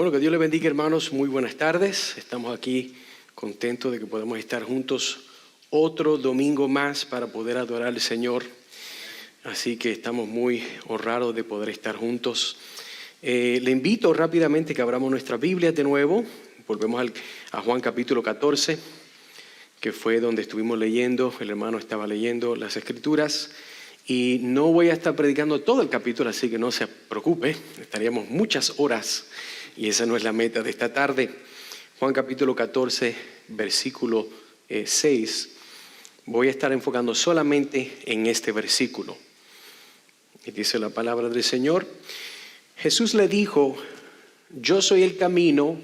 Bueno, que Dios les bendiga, hermanos. Muy buenas tardes. Estamos aquí contentos de que podamos estar juntos otro domingo más para poder adorar al Señor. Así que estamos muy honrados de poder estar juntos. Le invito rápidamente que abramos nuestras Biblias de nuevo. Volvemos a Juan capítulo 14, que fue donde estuvimos leyendo. El hermano estaba leyendo las Escrituras. Y no voy a estar predicando todo el capítulo, así que no se preocupe. Estaríamos muchas horas y esa no es la meta de esta tarde. Juan capítulo 14, versículo 6. Voy a estar enfocando solamente en este versículo. Y dice la palabra del Señor. Jesús le dijo: yo soy el camino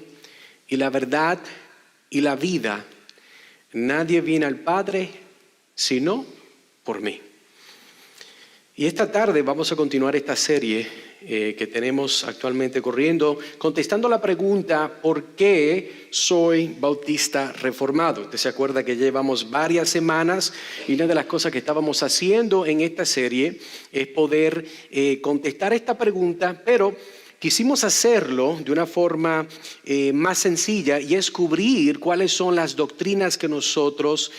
y la verdad y la vida. Nadie viene al Padre sino por mí. Y esta tarde vamos a continuar esta serie que tenemos actualmente corriendo, contestando la pregunta: ¿por qué soy bautista reformado? Usted se acuerda que llevamos varias semanas y una de las cosas que estábamos haciendo en esta serie es poder contestar esta pregunta, pero quisimos hacerlo de una forma más sencilla y es cubrir cuáles son las doctrinas que nosotros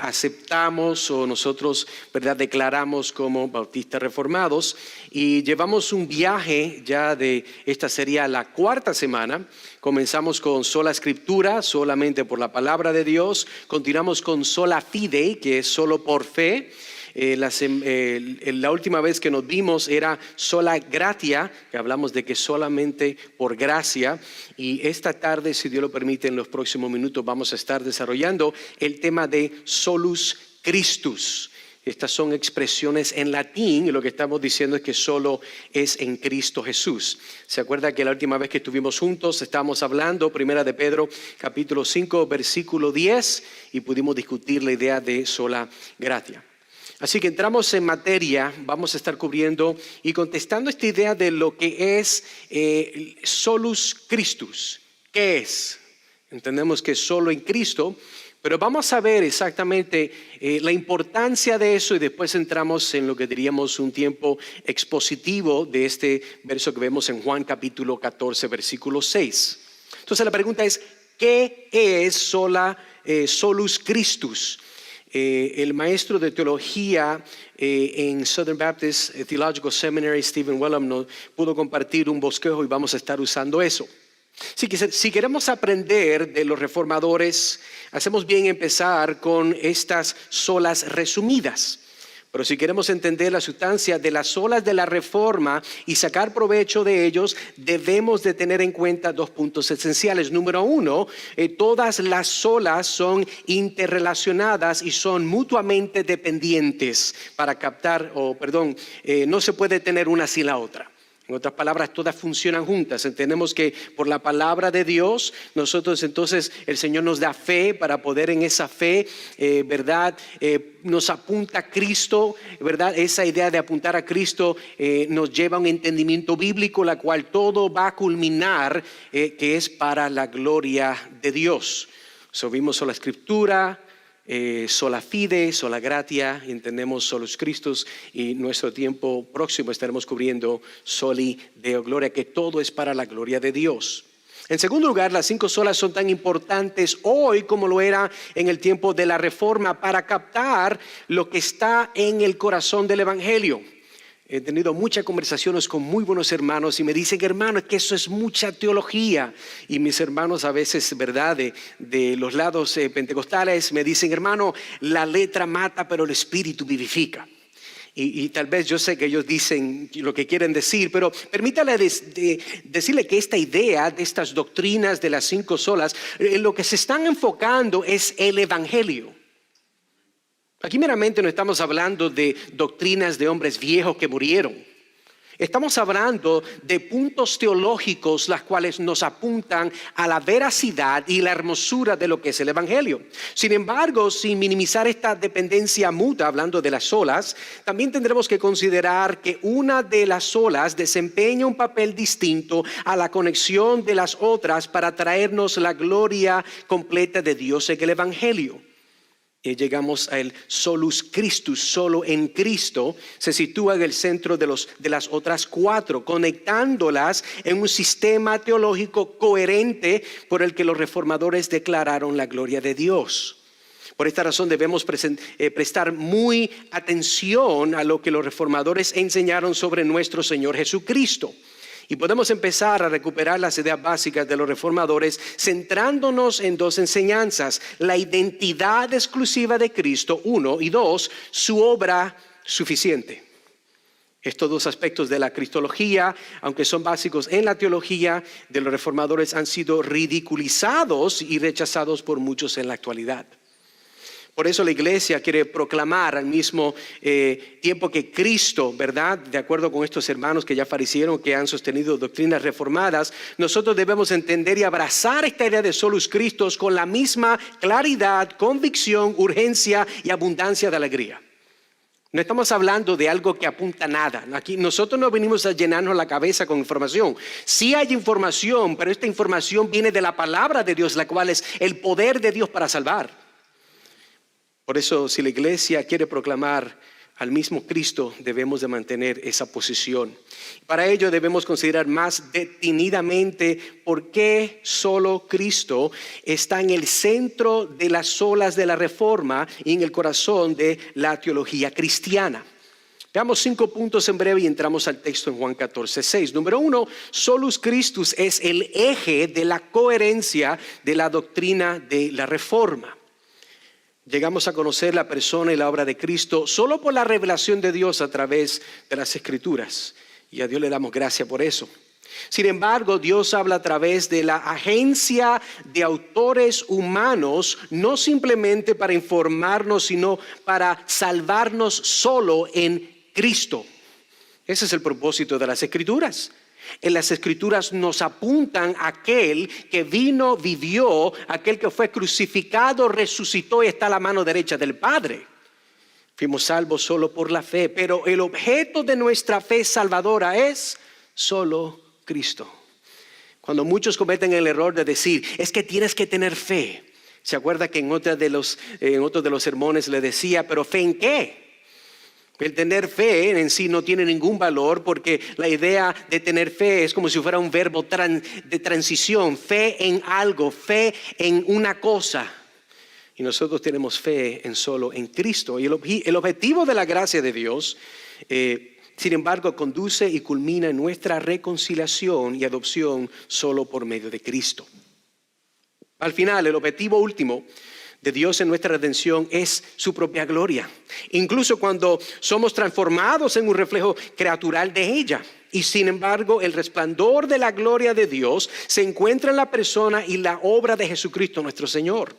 aceptamos o nosotros, ¿verdad?, declaramos como bautistas reformados. Y llevamos un viaje ya de esta sería la cuarta semana. Comenzamos con sola escritura, solamente por la palabra de Dios. Continuamos con sola fide, que es solo por fe. La última vez que nos vimos era sola gratia, que hablamos de que solamente por gracia. Y esta tarde, si Dios lo permite, en los próximos minutos vamos a estar desarrollando el tema de solus Christus. Estas son expresiones en latín y lo que estamos diciendo es que solo es en Cristo Jesús. ¿Se acuerda que la última vez que estuvimos juntos estábamos hablando, primera de Pedro, capítulo 5, versículo 10, y pudimos discutir la idea de sola gratia? Así que entramos en materia, vamos a estar cubriendo y contestando esta idea de lo que es solus Christus. ¿Qué es? Entendemos que es solo en Cristo, pero vamos a ver exactamente la importancia de eso y después entramos en lo que diríamos un tiempo expositivo de este verso que vemos en Juan capítulo 14, versículo 6. Entonces la pregunta es: ¿qué es solus Christus? El maestro de teología en Southern Baptist Theological Seminary, Stephen Wellham, nos pudo compartir un bosquejo y vamos a estar usando eso. Si queremos aprender de los reformadores, hacemos bien empezar con estas solas resumidas. Pero si queremos entender la sustancia de las solas de la reforma y sacar provecho de ellos, debemos de tener en cuenta dos puntos esenciales. Número uno, todas las solas son interrelacionadas y son mutuamente dependientes no se puede tener una sin la otra. En otras palabras, todas funcionan juntas. Entendemos que por la palabra de Dios, nosotros entonces el Señor nos da fe para poder en esa fe, nos apunta a Cristo, ¿verdad? Esa idea de apuntar a Cristo nos lleva a un entendimiento bíblico, la cual todo va a culminar, que es para la gloria de Dios. Vimos sola escritura, sola fide, sola gratia, entendemos solus Christus, y nuestro tiempo próximo estaremos cubriendo soli Deo gloria, que todo es para la gloria de Dios. En segundo lugar, las 5 solas son tan importantes hoy como lo era en el tiempo de la Reforma para captar lo que está en el corazón del Evangelio. He tenido muchas conversaciones con muy buenos hermanos y me dicen: hermano, es que eso es mucha teología. Y mis hermanos a veces, ¿verdad?, de los lados pentecostales me dicen: hermano, la letra mata pero el espíritu vivifica. Y tal vez yo sé que ellos dicen lo que quieren decir, pero permítale decirle que esta idea de estas doctrinas de las 5 solas, en lo que se están enfocando es el Evangelio. Aquí meramente no estamos hablando de doctrinas de hombres viejos que murieron. Estamos hablando de puntos teológicos las cuales nos apuntan a la veracidad y la hermosura de lo que es el Evangelio. Sin embargo, sin minimizar esta dependencia mutua, hablando de las solas, también tendremos que considerar que una de las solas desempeña un papel distinto a la conexión de las otras para traernos la gloria completa de Dios en el Evangelio. Y llegamos a el solus Christus, solo en Cristo, se sitúa en el centro de las otras 4, conectándolas en un sistema teológico coherente por el que los reformadores declararon la gloria de Dios. Por esta razón debemos prestar muy atención a lo que los reformadores enseñaron sobre nuestro Señor Jesucristo. Y podemos empezar a recuperar las ideas básicas de los reformadores centrándonos en 2 enseñanzas: la identidad exclusiva de Cristo, 1, y 2, su obra suficiente. Estos 2 aspectos de la cristología, aunque son básicos en la teología de los reformadores, han sido ridiculizados y rechazados por muchos en la actualidad. Por eso la iglesia quiere proclamar al mismo tiempo que Cristo, ¿verdad? De acuerdo con estos hermanos que ya aparecieron, que han sostenido doctrinas reformadas, nosotros debemos entender y abrazar esta idea de solus Christus con la misma claridad, convicción, urgencia y abundancia de alegría. No estamos hablando de algo que apunta a nada. Aquí nosotros no venimos a llenarnos la cabeza con información. Sí hay información, pero esta información viene de la palabra de Dios, la cual es el poder de Dios para salvar. Por eso, si la iglesia quiere proclamar al mismo Cristo, debemos de mantener esa posición. Para ello debemos considerar más detenidamente por qué solo Cristo está en el centro de las olas de la Reforma y en el corazón de la teología cristiana. Veamos 5 puntos en breve y entramos al texto en Juan 14:6. Número 1, solus Christus es el eje de la coherencia de la doctrina de la Reforma. Llegamos a conocer la persona y la obra de Cristo solo por la revelación de Dios a través de las Escrituras. Y a Dios le damos gracias por eso. Sin embargo, Dios habla a través de la agencia de autores humanos, no simplemente para informarnos, sino para salvarnos solo en Cristo. Ese es el propósito de las Escrituras. En las Escrituras nos apuntan a aquel que vino, vivió, aquel que fue crucificado, resucitó y está a la mano derecha del Padre. Fuimos salvos solo por la fe, pero el objeto de nuestra fe salvadora es solo Cristo. Cuando muchos cometen el error de decir, es que tienes que tener fe. ¿Se acuerda que en otro de los sermones le decía, pero fe en qué? El tener fe en sí no tiene ningún valor, porque la idea de tener fe es como si fuera un verbo de transición. Fe en algo, fe en una cosa. Y nosotros tenemos fe solo en Cristo. Y el objetivo de la gracia de Dios, sin embargo, conduce y culmina en nuestra reconciliación y adopción solo por medio de Cristo. Al final, el objetivo último de Dios en nuestra redención es su propia gloria, incluso cuando somos transformados en un reflejo creatural de ella. Y sin embargo, el resplandor de la gloria de Dios se encuentra en la persona y la obra de Jesucristo nuestro Señor.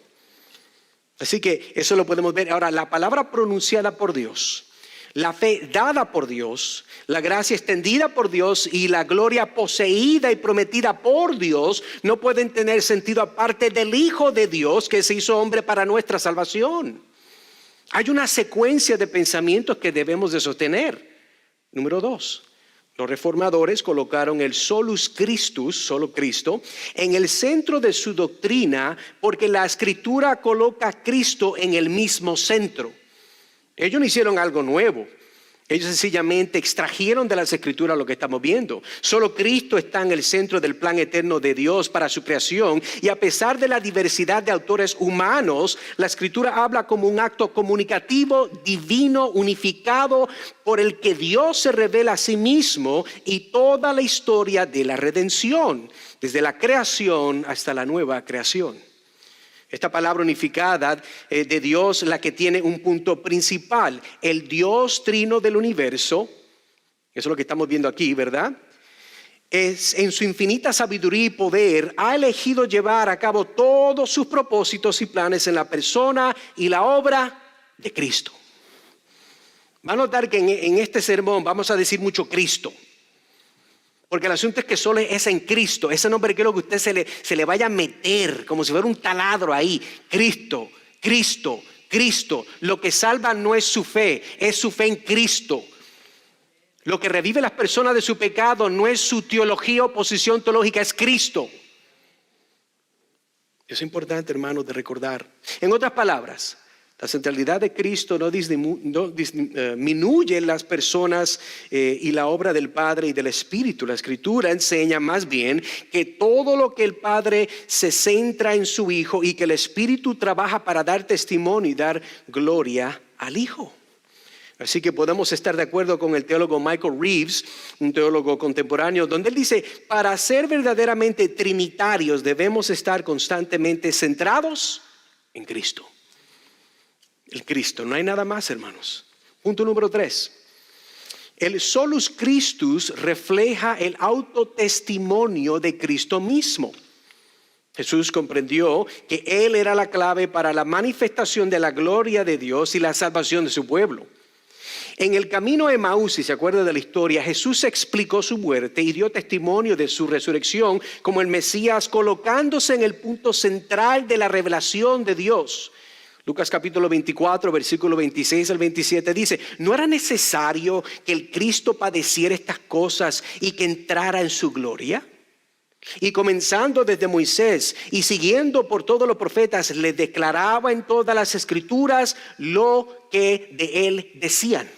Así que eso lo podemos ver. Ahora, la palabra pronunciada por Dios, la fe dada por Dios, la gracia extendida por Dios y la gloria poseída y prometida por Dios no pueden tener sentido aparte del Hijo de Dios que se hizo hombre para nuestra salvación. Hay una secuencia de pensamientos que debemos de sostener. Número 2, los reformadores colocaron el solus Christus, solo Cristo, en el centro de su doctrina porque la Escritura coloca a Cristo en el mismo centro. Ellos no hicieron algo nuevo. Ellos sencillamente extrajeron de las Escrituras lo que estamos viendo. Solo Cristo está en el centro del plan eterno de Dios para su creación. Y a pesar de la diversidad de autores humanos, la Escritura habla como un acto comunicativo, divino, unificado, por el que Dios se revela a sí mismo y toda la historia de la redención, desde la creación hasta la nueva creación. Esta palabra unificada de Dios, la que tiene un punto principal, el Dios trino del universo, eso es lo que estamos viendo aquí, ¿verdad? Es en su infinita sabiduría y poder, ha elegido llevar a cabo todos sus propósitos y planes en la persona y la obra de Cristo. Va a notar que en este sermón vamos a decir mucho Cristo. Porque el asunto es que solo es en Cristo. Ese nombre quiero que usted se le vaya a meter como si fuera un taladro ahí. Cristo, Cristo, Cristo. Lo que salva no es su fe, es su fe en Cristo. Lo que revive a las personas de su pecado no es su teología o posición teológica, es Cristo. Es importante, hermanos, de recordar. En otras palabras, La centralidad de Cristo no disminuye las personas y la obra del Padre y del Espíritu. La Escritura enseña más bien que todo lo que el Padre se centra en su Hijo y que el Espíritu trabaja para dar testimonio y dar gloria al Hijo. Así que podemos estar de acuerdo con el teólogo Michael Reeves, un teólogo contemporáneo, donde él dice, para ser verdaderamente trinitarios debemos estar constantemente centrados en Cristo. El Cristo, no hay nada más, hermanos. Punto número 3. El solus Christus refleja el autotestimonio de Cristo mismo. Jesús comprendió que Él era la clave para la manifestación de la gloria de Dios y la salvación de su pueblo. En el camino a Emaús, si se acuerda de la historia, Jesús explicó su muerte y dio testimonio de su resurrección como el Mesías, colocándose en el punto central de la revelación de Dios. Lucas capítulo 24, versículo 26 al 27 dice, ¿no era necesario que el Cristo padeciera estas cosas y que entrara en su gloria? Y comenzando desde Moisés y siguiendo por todos los profetas, le declaraba en todas las escrituras lo que de él decían.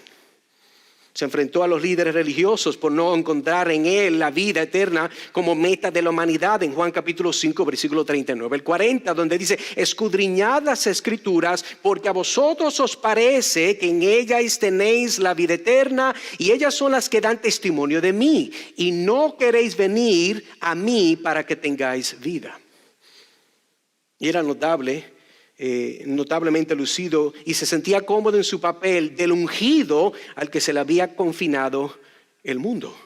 Se enfrentó a los líderes religiosos por no encontrar en él la vida eterna como meta de la humanidad en Juan capítulo 5 versículo 39 al 40, donde dice, escudriñad las escrituras porque a vosotros os parece que en ellas tenéis la vida eterna y ellas son las que dan testimonio de mí y no queréis venir a mí para que tengáis vida. Y era notablemente lucido y se sentía cómodo en su papel del ungido al que se le había confinado el mundo.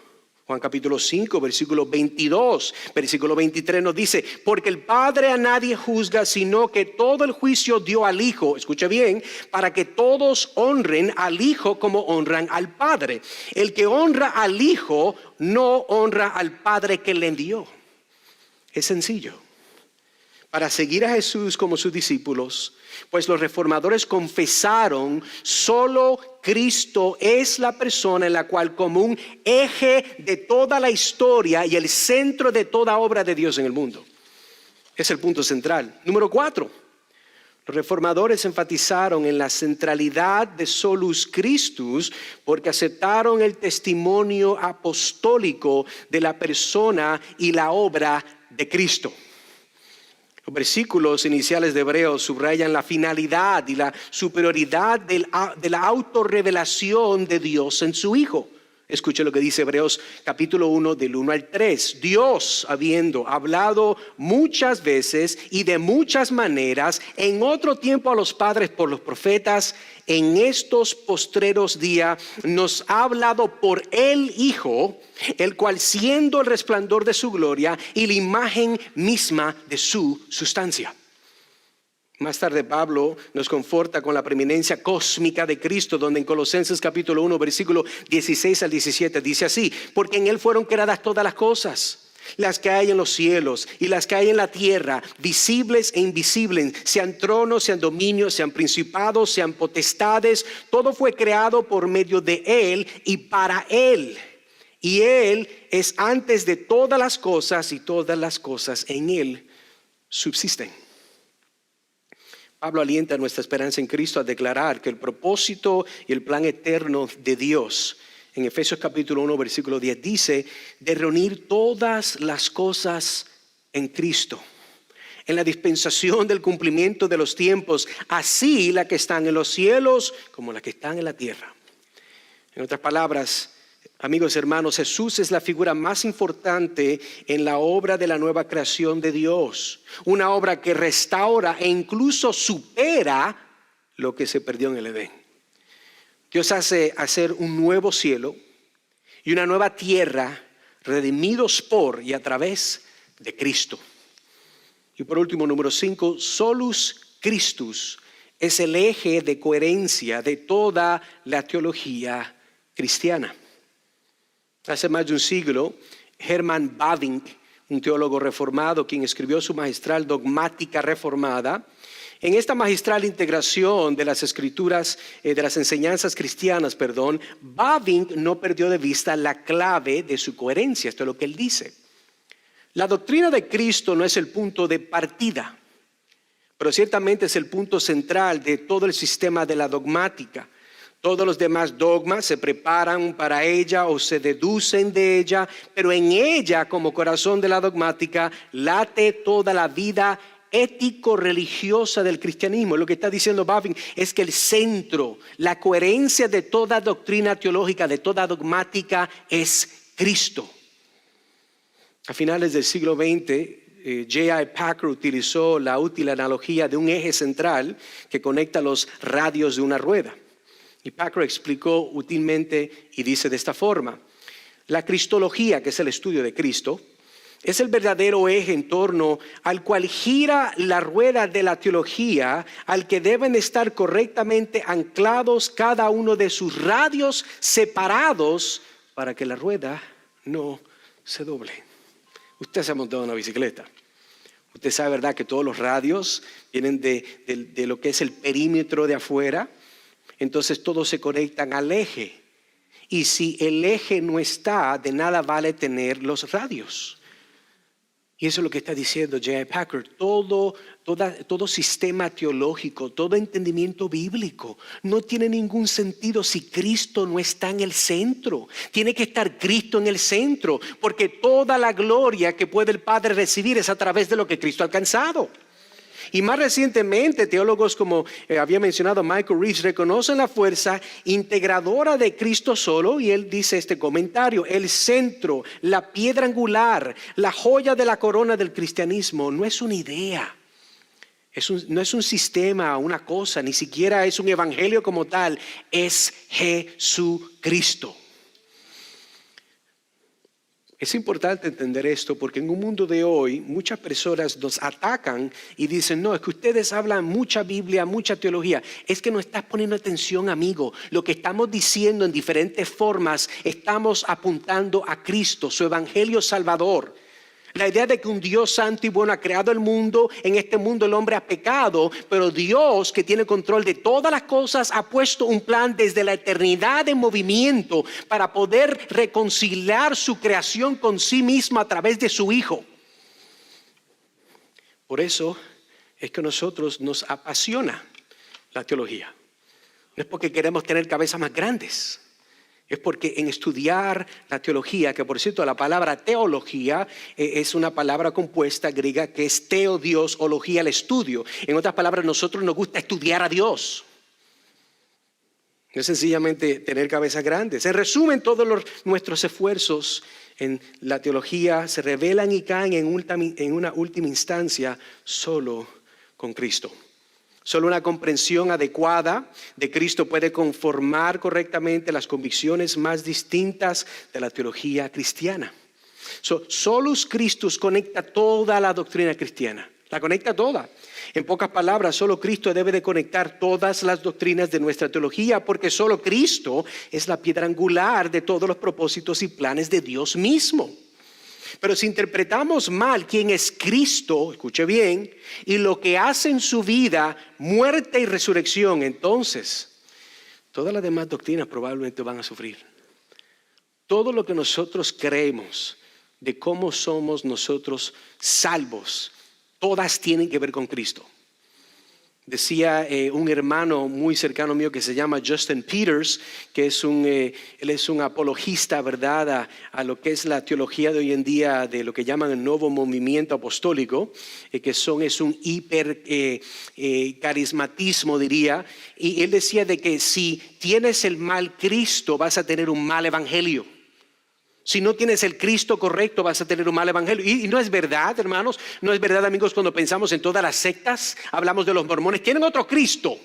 Juan capítulo 5 versículo 22, versículo 23 nos dice, porque el Padre a nadie juzga, sino que todo el juicio dio al Hijo, escucha bien, para que todos honren al Hijo como honran al Padre. El que honra al Hijo no honra al Padre que le envió. Es sencillo. Para seguir a Jesús como sus discípulos, pues los reformadores confesaron, solo Cristo es la persona en la cual como un eje de toda la historia y el centro de toda obra de Dios en el mundo. Es el punto central. Número 4. Los reformadores enfatizaron en la centralidad de solus Christus porque aceptaron el testimonio apostólico de la persona y la obra de Cristo. Los versículos iniciales de Hebreos subrayan la finalidad y la superioridad de la autorrevelación de Dios en su Hijo. Escuche lo que dice Hebreos capítulo 1 del 1 al 3. Dios, habiendo hablado muchas veces y de muchas maneras en otro tiempo a los padres por los profetas, en estos postreros días nos ha hablado por el Hijo, el cual siendo el resplandor de su gloria y la imagen misma de su sustancia. Más tarde Pablo nos conforta con la preeminencia cósmica de Cristo, donde en Colosenses capítulo 1 versículo 16 al 17 dice así, porque en él fueron creadas todas las cosas, las que hay en los cielos y las que hay en la tierra, visibles e invisibles, sean tronos, sean dominios, sean principados, sean potestades, todo fue creado por medio de él y para él. Y él es antes de todas las cosas y todas las cosas en él subsisten. Pablo alienta nuestra esperanza en Cristo a declarar que el propósito y el plan eterno de Dios, en Efesios capítulo 1 versículo 10 dice, de reunir todas las cosas en Cristo, en la dispensación del cumplimiento de los tiempos, así las que están en los cielos como las que están en la tierra. En otras palabras, amigos y hermanos, Jesús es la figura más importante en la obra de la nueva creación de Dios. Una obra que restaura e incluso supera lo que se perdió en el Edén. Dios hace hacer un nuevo cielo y una nueva tierra redimidos por y a través de Cristo. Y por último, número 5, solus Christus es el eje de coherencia de toda la teología cristiana. Hace más de un siglo, Herman Bavinck, un teólogo reformado, quien escribió su magistral Dogmática Reformada, en esta magistral integración de las escrituras, de las enseñanzas cristianas, Bavinck no perdió de vista la clave de su coherencia. Esto es lo que él dice. La doctrina de Cristo no es el punto de partida, pero ciertamente es el punto central de todo el sistema de la dogmática. Todos los demás dogmas se preparan para ella o se deducen de ella, pero en ella, como corazón de la dogmática, late toda la vida ético-religiosa del cristianismo. Lo que está diciendo Bavinck es que el centro, la coherencia de toda doctrina teológica, de toda dogmática, es Cristo. A finales del siglo XX, J.I. Packer utilizó la útil analogía de un eje central que conecta los radios de una rueda. Y Packer explicó útilmente y dice de esta forma: la cristología, que es el estudio de Cristo, es el verdadero eje en torno al cual gira la rueda de la teología, al que deben estar correctamente anclados cada uno de sus radios separados para que la rueda no se doble. Usted se ha montado en una bicicleta. Usted sabe, ¿verdad?, que todos los radios vienen de lo que es el perímetro de afuera. Entonces todos se conectan al eje. Y si el eje no está, de nada vale tener los radios. Y eso es lo que está diciendo J.I. Packer. Todo sistema teológico, todo entendimiento bíblico no tiene ningún sentido si Cristo no está en el centro. Tiene que estar Cristo en el centro, porque toda la gloria que puede el Padre recibir es a través de lo que Cristo ha alcanzado. Y más recientemente, teólogos como había mencionado Michael Reeves reconocen la fuerza integradora de Cristo solo, y él dice este comentario: el centro, la piedra angular, la joya de la corona del cristianismo no es una idea, no es un sistema, una cosa, ni siquiera es un evangelio como tal, es Jesucristo. Es importante entender esto porque en un mundo de hoy muchas personas nos atacan y dicen: no, es que ustedes hablan mucha Biblia, mucha teología. Es que no estás poniendo atención, amigo. Lo que estamos diciendo en diferentes formas, estamos apuntando a Cristo, su evangelio salvador. La idea de que un Dios santo y bueno ha creado el mundo, en este mundo el hombre ha pecado, pero Dios, que tiene control de todas las cosas, ha puesto un plan desde la eternidad en movimiento para poder reconciliar su creación con sí mismo a través de su Hijo. Por eso es que a nosotros nos apasiona la teología. No es porque queremos tener cabezas más grandes. Es porque en estudiar la teología, que por cierto la palabra teología es una palabra compuesta griega que es teo, Dios, ología, el estudio. En otras palabras, a nosotros nos gusta estudiar a Dios. No es sencillamente tener cabezas grandes. En resumen, todos nuestros esfuerzos en la teología se revelan y caen en una última instancia solo con Cristo. Solo una comprensión adecuada de Cristo puede conformar correctamente las convicciones más distintas de la teología cristiana. Solus Christus conecta toda la doctrina cristiana, la conecta toda. En pocas palabras, solo Cristo debe de conectar todas las doctrinas de nuestra teología, porque solo Cristo es la piedra angular de todos los propósitos y planes de Dios mismo. Pero si interpretamos mal quién es Cristo, escuche bien, y lo que hace en su vida, muerte y resurrección, entonces todas las demás doctrinas probablemente van a sufrir. Todo lo que nosotros creemos de cómo somos nosotros salvos, todas tienen que ver con Cristo. Decía un hermano muy cercano mío que se llama Justin Peters, que él es un apologista, ¿verdad?, a lo que es la teología de hoy en día, de lo que llaman el nuevo movimiento apostólico, que es un hiper carismatismo, diría. Y él decía de que si tienes el mal Cristo, vas a tener un mal evangelio. Si no tienes el Cristo correcto, vas a tener un mal evangelio. Y no es verdad, hermanos. No es verdad, amigos, cuando pensamos en todas las sectas. Hablamos de los mormones. Tienen otro Cristo.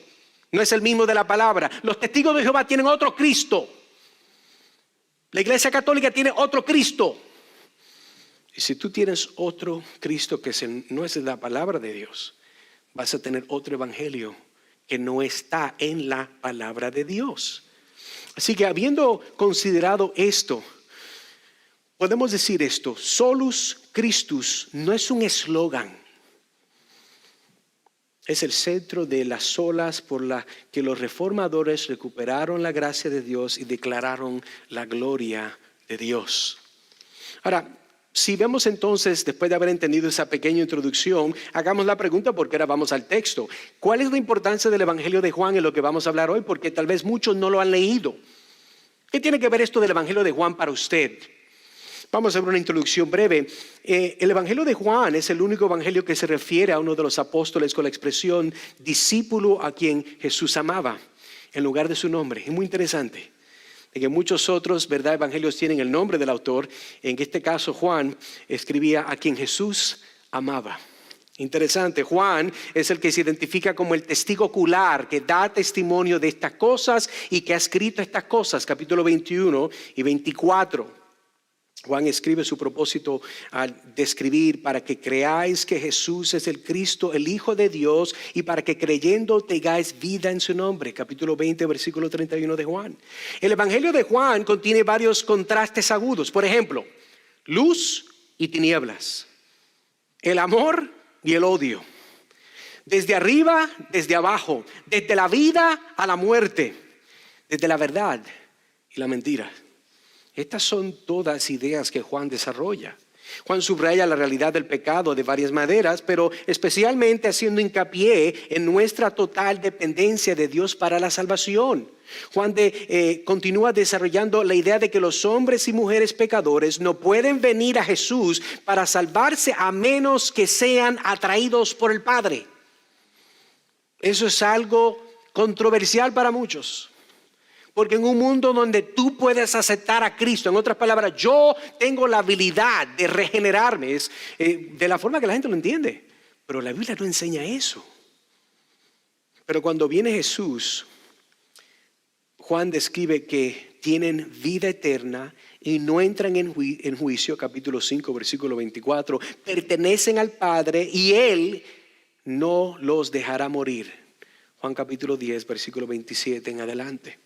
No es el mismo de la palabra. Los testigos de Jehová tienen otro Cristo. La Iglesia Católica tiene otro Cristo. Y si tú tienes otro Cristo que no es la palabra de Dios, vas a tener otro evangelio que no está en la palabra de Dios. Así que habiendo considerado esto, podemos decir esto: Solus Christus no es un eslogan, es el centro de las olas por la que los reformadores recuperaron la gracia de Dios y declararon la gloria de Dios. Ahora, si vemos entonces, después de haber entendido esa pequeña introducción, hagamos la pregunta porque ahora vamos al texto. ¿Cuál es la importancia del Evangelio de Juan en lo que vamos a hablar hoy? Porque tal vez muchos no lo han leído. ¿Qué tiene que ver esto del Evangelio de Juan para usted? Vamos a hacer una introducción breve. El Evangelio de Juan es el único evangelio que se refiere a uno de los apóstoles con la expresión discípulo a quien Jesús amaba en lugar de su nombre. Es muy interesante. De que muchos otros, ¿verdad?, evangelios tienen el nombre del autor. En este caso, Juan escribía a quien Jesús amaba. Interesante, Juan es el que se identifica como el testigo ocular, que da testimonio de estas cosas y que ha escrito estas cosas, capítulo 21 y 24. Juan escribe su propósito al describir para que creáis que Jesús es el Cristo, el Hijo de Dios, y para que creyendo tengáis vida en su nombre. Capítulo 20, versículo 31 de Juan. El Evangelio de Juan contiene varios contrastes agudos. Por ejemplo, luz y tinieblas. El amor y el odio. Desde arriba, desde abajo. Desde la vida a la muerte. Desde la verdad y la mentira. Estas son todas ideas que Juan desarrolla. Juan subraya la realidad del pecado de varias maneras, pero especialmente haciendo hincapié en nuestra total dependencia de Dios para la salvación. Juan continúa desarrollando la idea de que los hombres y mujeres pecadores no pueden venir a Jesús para salvarse a menos que sean atraídos por el Padre. Eso es algo controversial para muchos. Porque en un mundo donde tú puedes aceptar a Cristo, en otras palabras, yo tengo la habilidad de regenerarme, es de la forma que la gente lo entiende. Pero la Biblia no enseña eso. Pero cuando viene Jesús, Juan describe que tienen vida eterna y no entran en juicio, capítulo 5, versículo 24, pertenecen al Padre y Él no los dejará morir. Juan capítulo 10, versículo 27 en adelante.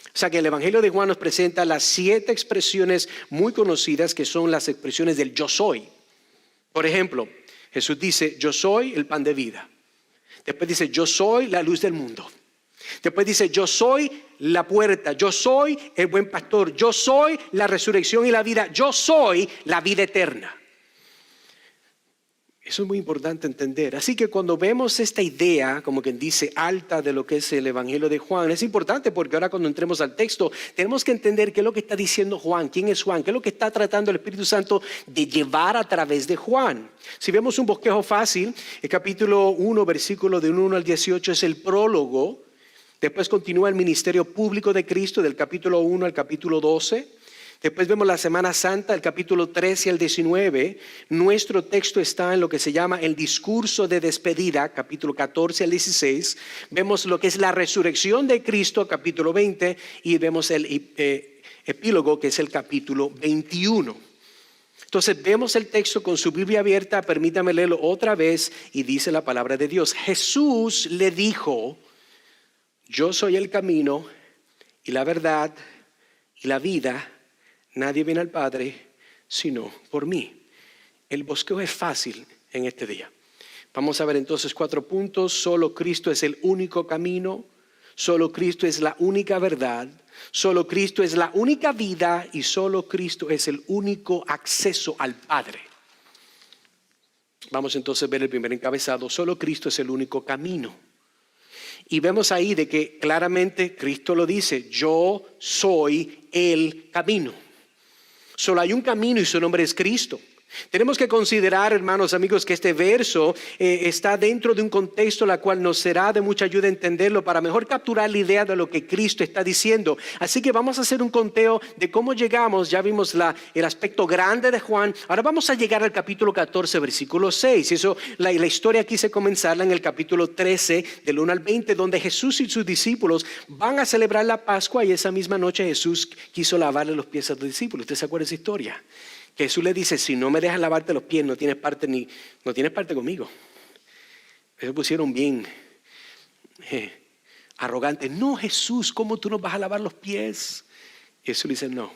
O sea que el Evangelio de Juan nos presenta las 7 expresiones muy conocidas que son las expresiones del yo soy. Por ejemplo, Jesús dice, yo soy el pan de vida. Después dice, yo soy la luz del mundo. Después dice, yo soy la puerta. Yo soy el buen pastor. Yo soy la resurrección y la vida. Yo soy la vida eterna. Eso es muy importante entender. Así que cuando vemos esta idea, como quien dice, alta de lo que es el Evangelio de Juan, es importante porque ahora cuando entremos al texto, tenemos que entender qué es lo que está diciendo Juan, quién es Juan, qué es lo que está tratando el Espíritu Santo de llevar a través de Juan. Si vemos un bosquejo fácil, el capítulo 1, versículo del 1 al 18 es el prólogo. Después continúa el ministerio público de Cristo del capítulo 1 al capítulo 12. Después vemos la Semana Santa, el capítulo 13 al 19. Nuestro texto está en lo que se llama el discurso de despedida, capítulo 14 al 16. Vemos lo que es la resurrección de Cristo, capítulo 20. Y vemos el epílogo, que es el capítulo 21. Entonces vemos el texto con su Biblia abierta. Permítame leerlo otra vez y dice la palabra de Dios. Jesús le dijo, yo soy el camino y la verdad y la vida. Nadie viene al Padre sino por mí. El bosquejo es fácil en este día. Vamos a ver entonces 4 puntos. Solo Cristo es el único camino. Solo Cristo es la única verdad. Solo Cristo es la única vida. Y solo Cristo es el único acceso al Padre. Vamos entonces a ver el primer encabezado. Solo Cristo es el único camino. Y vemos ahí de que claramente Cristo lo dice. Yo soy el camino. Solo hay un camino y su nombre es Cristo. Tenemos que considerar, hermanos, amigos, que este verso está dentro de un contexto la cual nos será de mucha ayuda entenderlo para mejor capturar la idea de lo que Cristo está diciendo. Así que vamos a hacer un conteo de cómo llegamos. Ya vimos el aspecto grande de Juan. Ahora vamos a llegar al capítulo 14, versículo 6. Eso, la historia quise comenzarla en el capítulo 13, del 1 al 20, donde Jesús y sus discípulos van a celebrar la Pascua y esa misma noche Jesús quiso lavarle los pies a los discípulos. ¿Usted se acuerda de esa historia? Jesús le dice, si no me dejas lavarte los pies, no tienes parte conmigo. Se pusieron bien arrogantes. No, Jesús, ¿cómo tú nos vas a lavar los pies? Y Jesús le dice, no.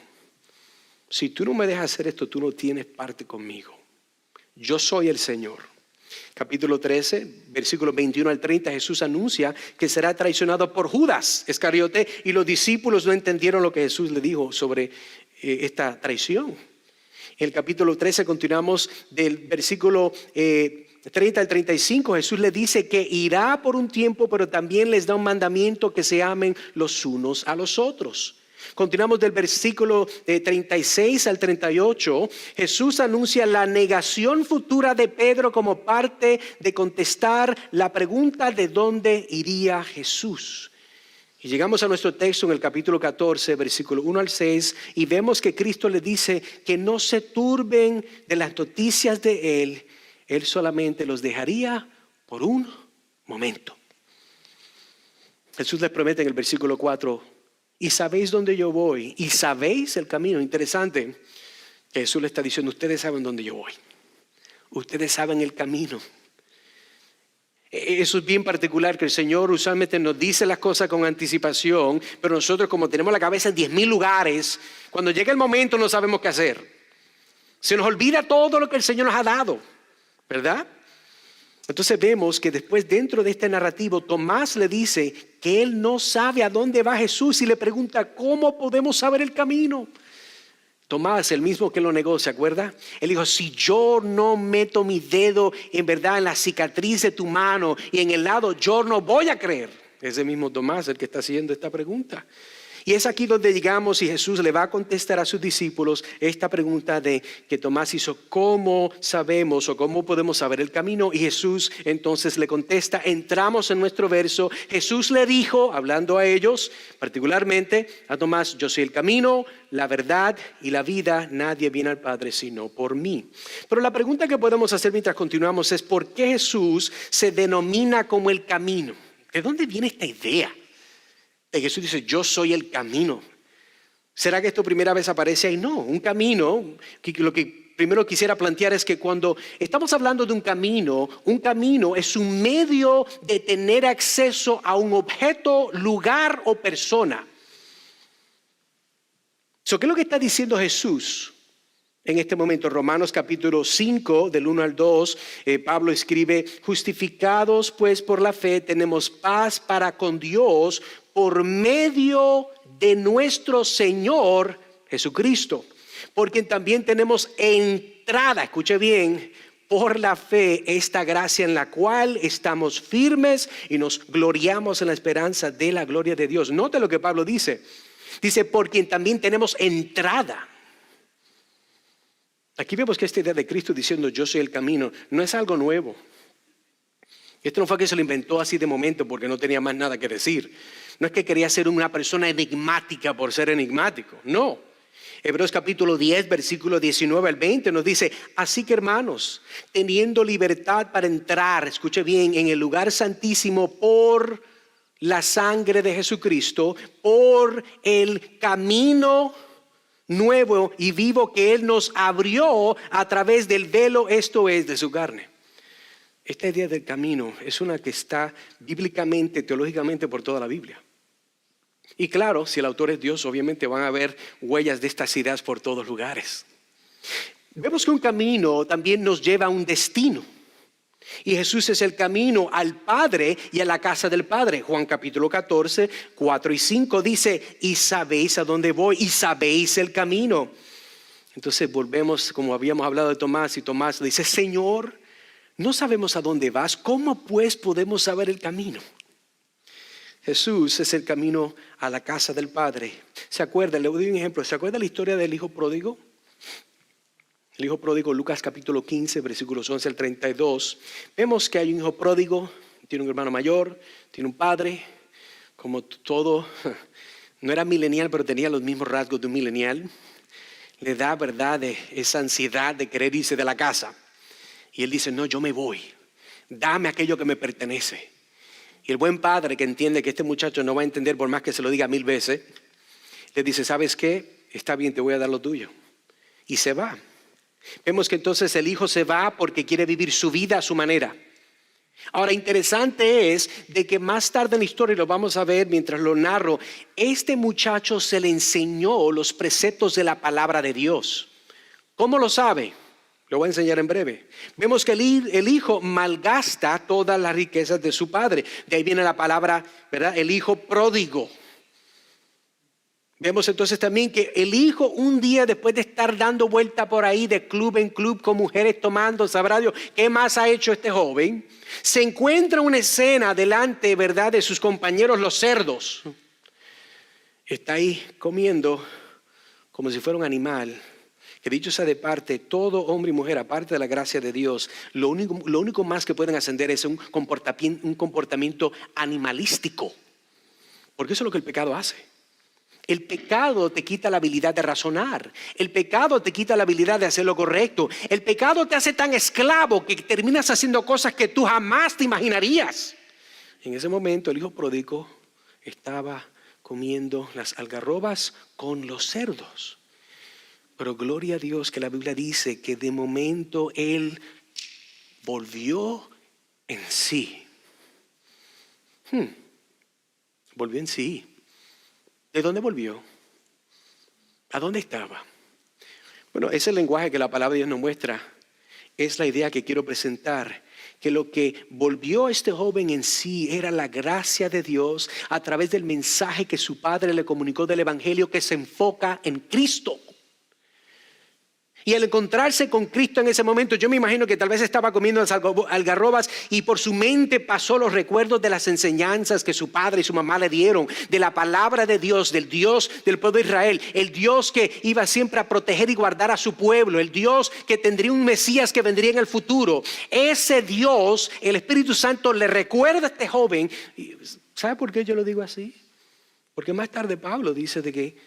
Si tú no me dejas hacer esto, tú no tienes parte conmigo. Yo soy el Señor. Capítulo 13, versículos 21 al 30, Jesús anuncia que será traicionado por Judas Iscariote y los discípulos no entendieron lo que Jesús le dijo sobre esta traición. En el capítulo 13 continuamos del versículo 30 al 35. Jesús le dice que irá por un tiempo, pero también les da un mandamiento, que se amen los unos a los otros. Continuamos del versículo 36 al 38. Jesús anuncia la negación futura de Pedro como parte de contestar la pregunta de dónde iría Jesús. Y llegamos a nuestro texto en el capítulo 14, versículo 1 al 6, y vemos que Cristo le dice que no se turben de las noticias de Él. Él solamente los dejaría por un momento. Jesús les promete en el versículo 4, y sabéis dónde yo voy, y sabéis el camino. Interesante que Jesús le está diciendo, ustedes saben dónde yo voy. Ustedes saben el camino. Eso es bien particular, que el Señor usualmente nos dice las cosas con anticipación, pero nosotros, como tenemos la cabeza en 10,000 lugares, cuando llega el momento no sabemos qué hacer. Se nos olvida todo lo que el Señor nos ha dado, ¿verdad? Entonces vemos que después, dentro de este narrativo, Tomás le dice que él no sabe a dónde va Jesús y le pregunta, ¿cómo podemos saber el camino? Tomás, el mismo que lo negó, ¿se acuerda? Él dijo, si yo no meto mi dedo en verdad en la cicatriz de tu mano y en el lado, yo no voy a creer. Ese mismo Tomás el que está haciendo esta pregunta. Y es aquí donde llegamos y Jesús le va a contestar a sus discípulos esta pregunta de que Tomás hizo, ¿cómo sabemos o cómo podemos saber el camino? Y Jesús entonces le contesta, entramos en nuestro verso. Jesús le dijo, hablando a ellos, particularmente a Tomás, yo soy el camino, la verdad y la vida, nadie viene al Padre sino por mí. Pero la pregunta que podemos hacer mientras continuamos es, ¿por qué Jesús se denomina como el camino? ¿De dónde viene esta idea? Jesús dice, yo soy el camino. ¿Será que esto primera vez aparece ahí? No, un camino, lo que primero quisiera plantear es que cuando estamos hablando de un camino es un medio de tener acceso a un objeto, lugar o persona. ¿Qué es lo que está diciendo Jesús en este momento? Romanos capítulo 5, del 1 al 2, Pablo escribe, justificados pues por la fe, tenemos paz para con Dios por medio de nuestro Señor Jesucristo, por quien también tenemos entrada, escuche bien, por la fe, esta gracia en la cual estamos firmes y nos gloriamos en la esperanza de la gloria de Dios. Note lo que Pablo dice. Dice, por quien también tenemos entrada. Aquí vemos que esta idea de Cristo diciendo yo soy el camino no es algo nuevo. Esto no fue que se lo inventó así de momento porque no tenía más nada que decir. No es que quería ser una persona enigmática por ser enigmático, no. Hebreos capítulo 10, versículo 19 al 20 nos dice, así que hermanos, teniendo libertad para entrar, escuche bien, en el lugar santísimo por la sangre de Jesucristo, por el camino nuevo y vivo que Él nos abrió a través del velo, esto es, de su carne. Esta idea del camino es una que está bíblicamente, teológicamente por toda la Biblia. Y claro, si el autor es Dios, obviamente van a haber huellas de estas ideas por todos lugares. Vemos que un camino también nos lleva a un destino. Y Jesús es el camino al Padre y a la casa del Padre. Juan capítulo 14, 4 y 5 dice, y sabéis a dónde voy y sabéis el camino. Entonces volvemos, como habíamos hablado de Tomás, y Tomás le dice, Señor, no sabemos a dónde vas, ¿cómo pues podemos saber el camino? Jesús es el camino a la casa del Padre. ¿Se acuerda? Le doy un ejemplo. ¿Se acuerda la historia del hijo pródigo? El hijo pródigo, Lucas capítulo 15, versículos 11 al 32. Vemos que hay un hijo pródigo, tiene un hermano mayor, tiene un padre, como todo, no era milenial, pero tenía los mismos rasgos de un milenial. Le da, verdad, esa ansiedad de querer irse de la casa. Y él dice, no, yo me voy, dame aquello que me pertenece. Y el buen padre, que entiende que este muchacho no va a entender por más que se lo diga 1000 veces, le dice, ¿sabes qué? Está bien, te voy a dar lo tuyo. Y se va. Vemos que entonces el hijo se va porque quiere vivir su vida a su manera. Ahora, interesante es de que más tarde en la historia, y lo vamos a ver mientras lo narro, este muchacho se le enseñó los preceptos de la palabra de Dios. ¿Cómo lo sabe? Lo voy a enseñar en breve. Vemos que el hijo malgasta todas las riquezas de su padre. De ahí viene la palabra, ¿verdad? El hijo pródigo. Vemos entonces también que el hijo un día, después de estar dando vuelta por ahí de club en club con mujeres tomando, sabrá Dios qué más ha hecho este joven, se encuentra una escena delante, ¿verdad?, de sus compañeros los cerdos. Está ahí comiendo como si fuera un animal. Que dicho sea de parte, todo hombre y mujer, aparte de la gracia de Dios, lo único más que pueden ascender es un comportamiento animalístico. Porque eso es lo que el pecado hace. El pecado te quita la habilidad de razonar. El pecado te quita la habilidad de hacer lo correcto. El pecado te hace tan esclavo que terminas haciendo cosas que tú jamás te imaginarías. En ese momento el hijo pródigo estaba comiendo las algarrobas con los cerdos. Pero gloria a Dios que la Biblia dice que de momento él volvió en sí. Volvió en sí. ¿De dónde volvió? ¿A dónde estaba? Bueno, ese lenguaje que la palabra de Dios nos muestra es la idea que quiero presentar. Que lo que volvió a este joven en sí era la gracia de Dios a través del mensaje que su padre le comunicó del evangelio, que se enfoca en Cristo. Y al encontrarse con Cristo en ese momento, yo me imagino que tal vez estaba comiendo las algarrobas y por su mente pasó los recuerdos de las enseñanzas que su padre y su mamá le dieron, de la palabra de Dios, del Dios del pueblo de Israel, el Dios que iba siempre a proteger y guardar a su pueblo, el Dios que tendría un Mesías que vendría en el futuro. Ese Dios, el Espíritu Santo, le recuerda a este joven. ¿Sabe por qué yo lo digo así? Porque más tarde Pablo dice de que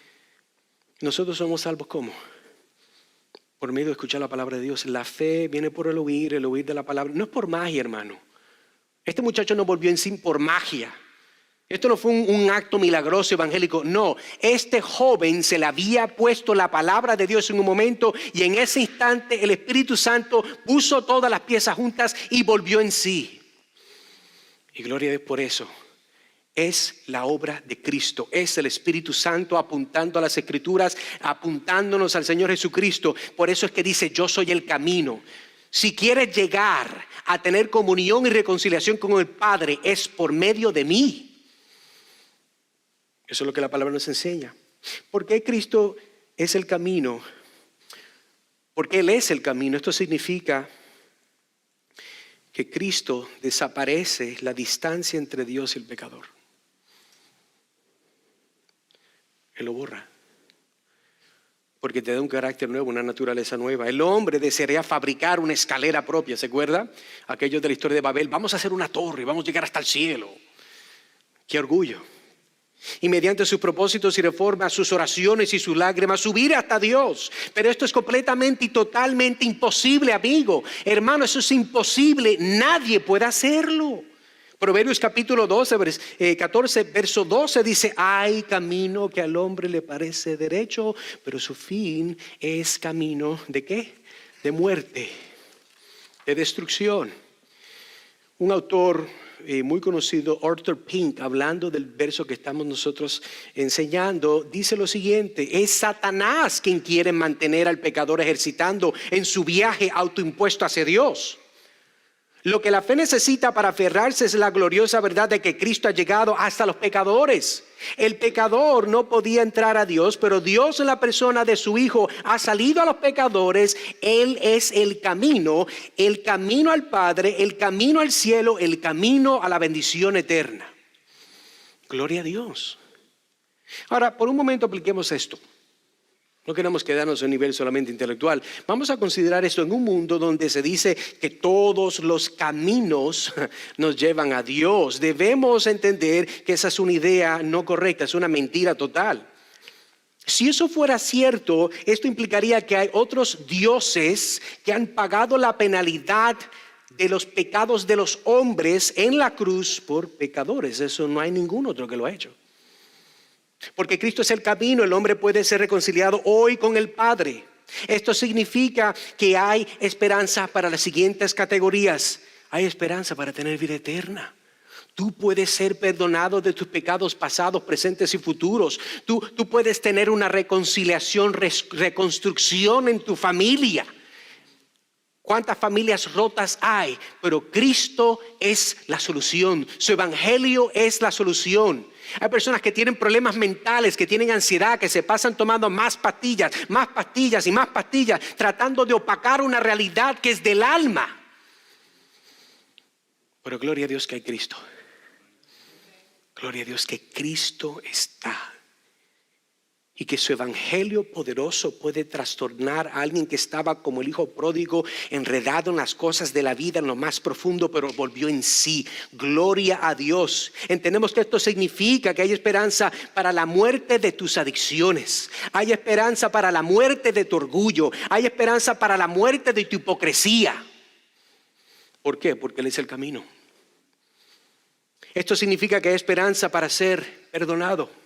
nosotros somos salvos ¿cómo? Por medio de escuchar la palabra de Dios. La fe viene por el oír de la palabra. No es por magia, hermano. Este muchacho no volvió en sí por magia. Esto no fue un acto milagroso evangélico. No, este joven se le había puesto la palabra de Dios en un momento y en ese instante el Espíritu Santo puso todas las piezas juntas y volvió en sí. Y gloria a Dios por eso. Es la obra de Cristo, es el Espíritu Santo apuntando a las Escrituras, apuntándonos al Señor Jesucristo. Por eso es que dice, yo soy el camino. Si quieres llegar a tener comunión y reconciliación con el Padre, es por medio de mí. Eso es lo que la palabra nos enseña. ¿Por qué Cristo es el camino? Porque Él es el camino. Esto significa que Cristo desaparece la distancia entre Dios y el pecador. Él lo borra. Porque te da un carácter nuevo, una naturaleza nueva. El hombre desearía fabricar una escalera propia, ¿se acuerda? Aquello de la historia de Babel. Vamos a hacer una torre, vamos a llegar hasta el cielo. ¡Qué orgullo! Y mediante sus propósitos y reformas, sus oraciones y sus lágrimas, subir hasta Dios. Pero esto es completamente y totalmente imposible, amigo. Hermano, eso es imposible. Nadie puede hacerlo. Proverbios capítulo 14, verso 12 dice, hay camino que al hombre le parece derecho, pero su fin es camino ¿de qué? De muerte, de destrucción. Un autor muy conocido, Arthur Pink, hablando del verso que estamos nosotros enseñando, dice lo siguiente: es Satanás quien quiere mantener al pecador ejercitando en su viaje autoimpuesto hacia Dios. Lo que la fe necesita para aferrarse es la gloriosa verdad de que Cristo ha llegado hasta los pecadores. El pecador no podía entrar a Dios, pero Dios en la persona de su Hijo ha salido a los pecadores. Él es el camino al Padre, el camino al cielo, el camino a la bendición eterna. Gloria a Dios. Ahora, por un momento apliquemos esto. No queremos quedarnos en un nivel solamente intelectual. Vamos a considerar esto en un mundo donde se dice que todos los caminos nos llevan a Dios. Debemos entender que esa es una idea no correcta, es una mentira total. Si eso fuera cierto, esto implicaría que hay otros dioses que han pagado la penalidad de los pecados de los hombres en la cruz por pecadores. Eso no hay ningún otro que lo ha hecho. Porque Cristo es el camino, el hombre puede ser reconciliado hoy con el Padre. Esto significa que hay esperanza para las siguientes categorías. Hay esperanza para tener vida eterna. Tú puedes ser perdonado de tus pecados pasados, presentes y futuros. Tú puedes tener una reconciliación, reconstrucción en tu familia. ¿Cuántas familias rotas hay? Pero Cristo es la solución. Su evangelio es la solución. Hay personas que tienen problemas mentales, que tienen ansiedad, que se pasan tomando más pastillas y más pastillas, tratando de opacar una realidad que es del alma. Pero gloria a Dios que hay Cristo. Gloria a Dios que Cristo está. Y que su evangelio poderoso puede trastornar a alguien que estaba como el hijo pródigo, enredado en las cosas de la vida en lo más profundo, pero volvió en sí. Gloria a Dios. Entendemos que esto significa que hay esperanza para la muerte de tus adicciones. Hay esperanza para la muerte de tu orgullo. Hay esperanza para la muerte de tu hipocresía. ¿Por qué? Porque Él es el camino. Esto significa que hay esperanza para ser perdonado.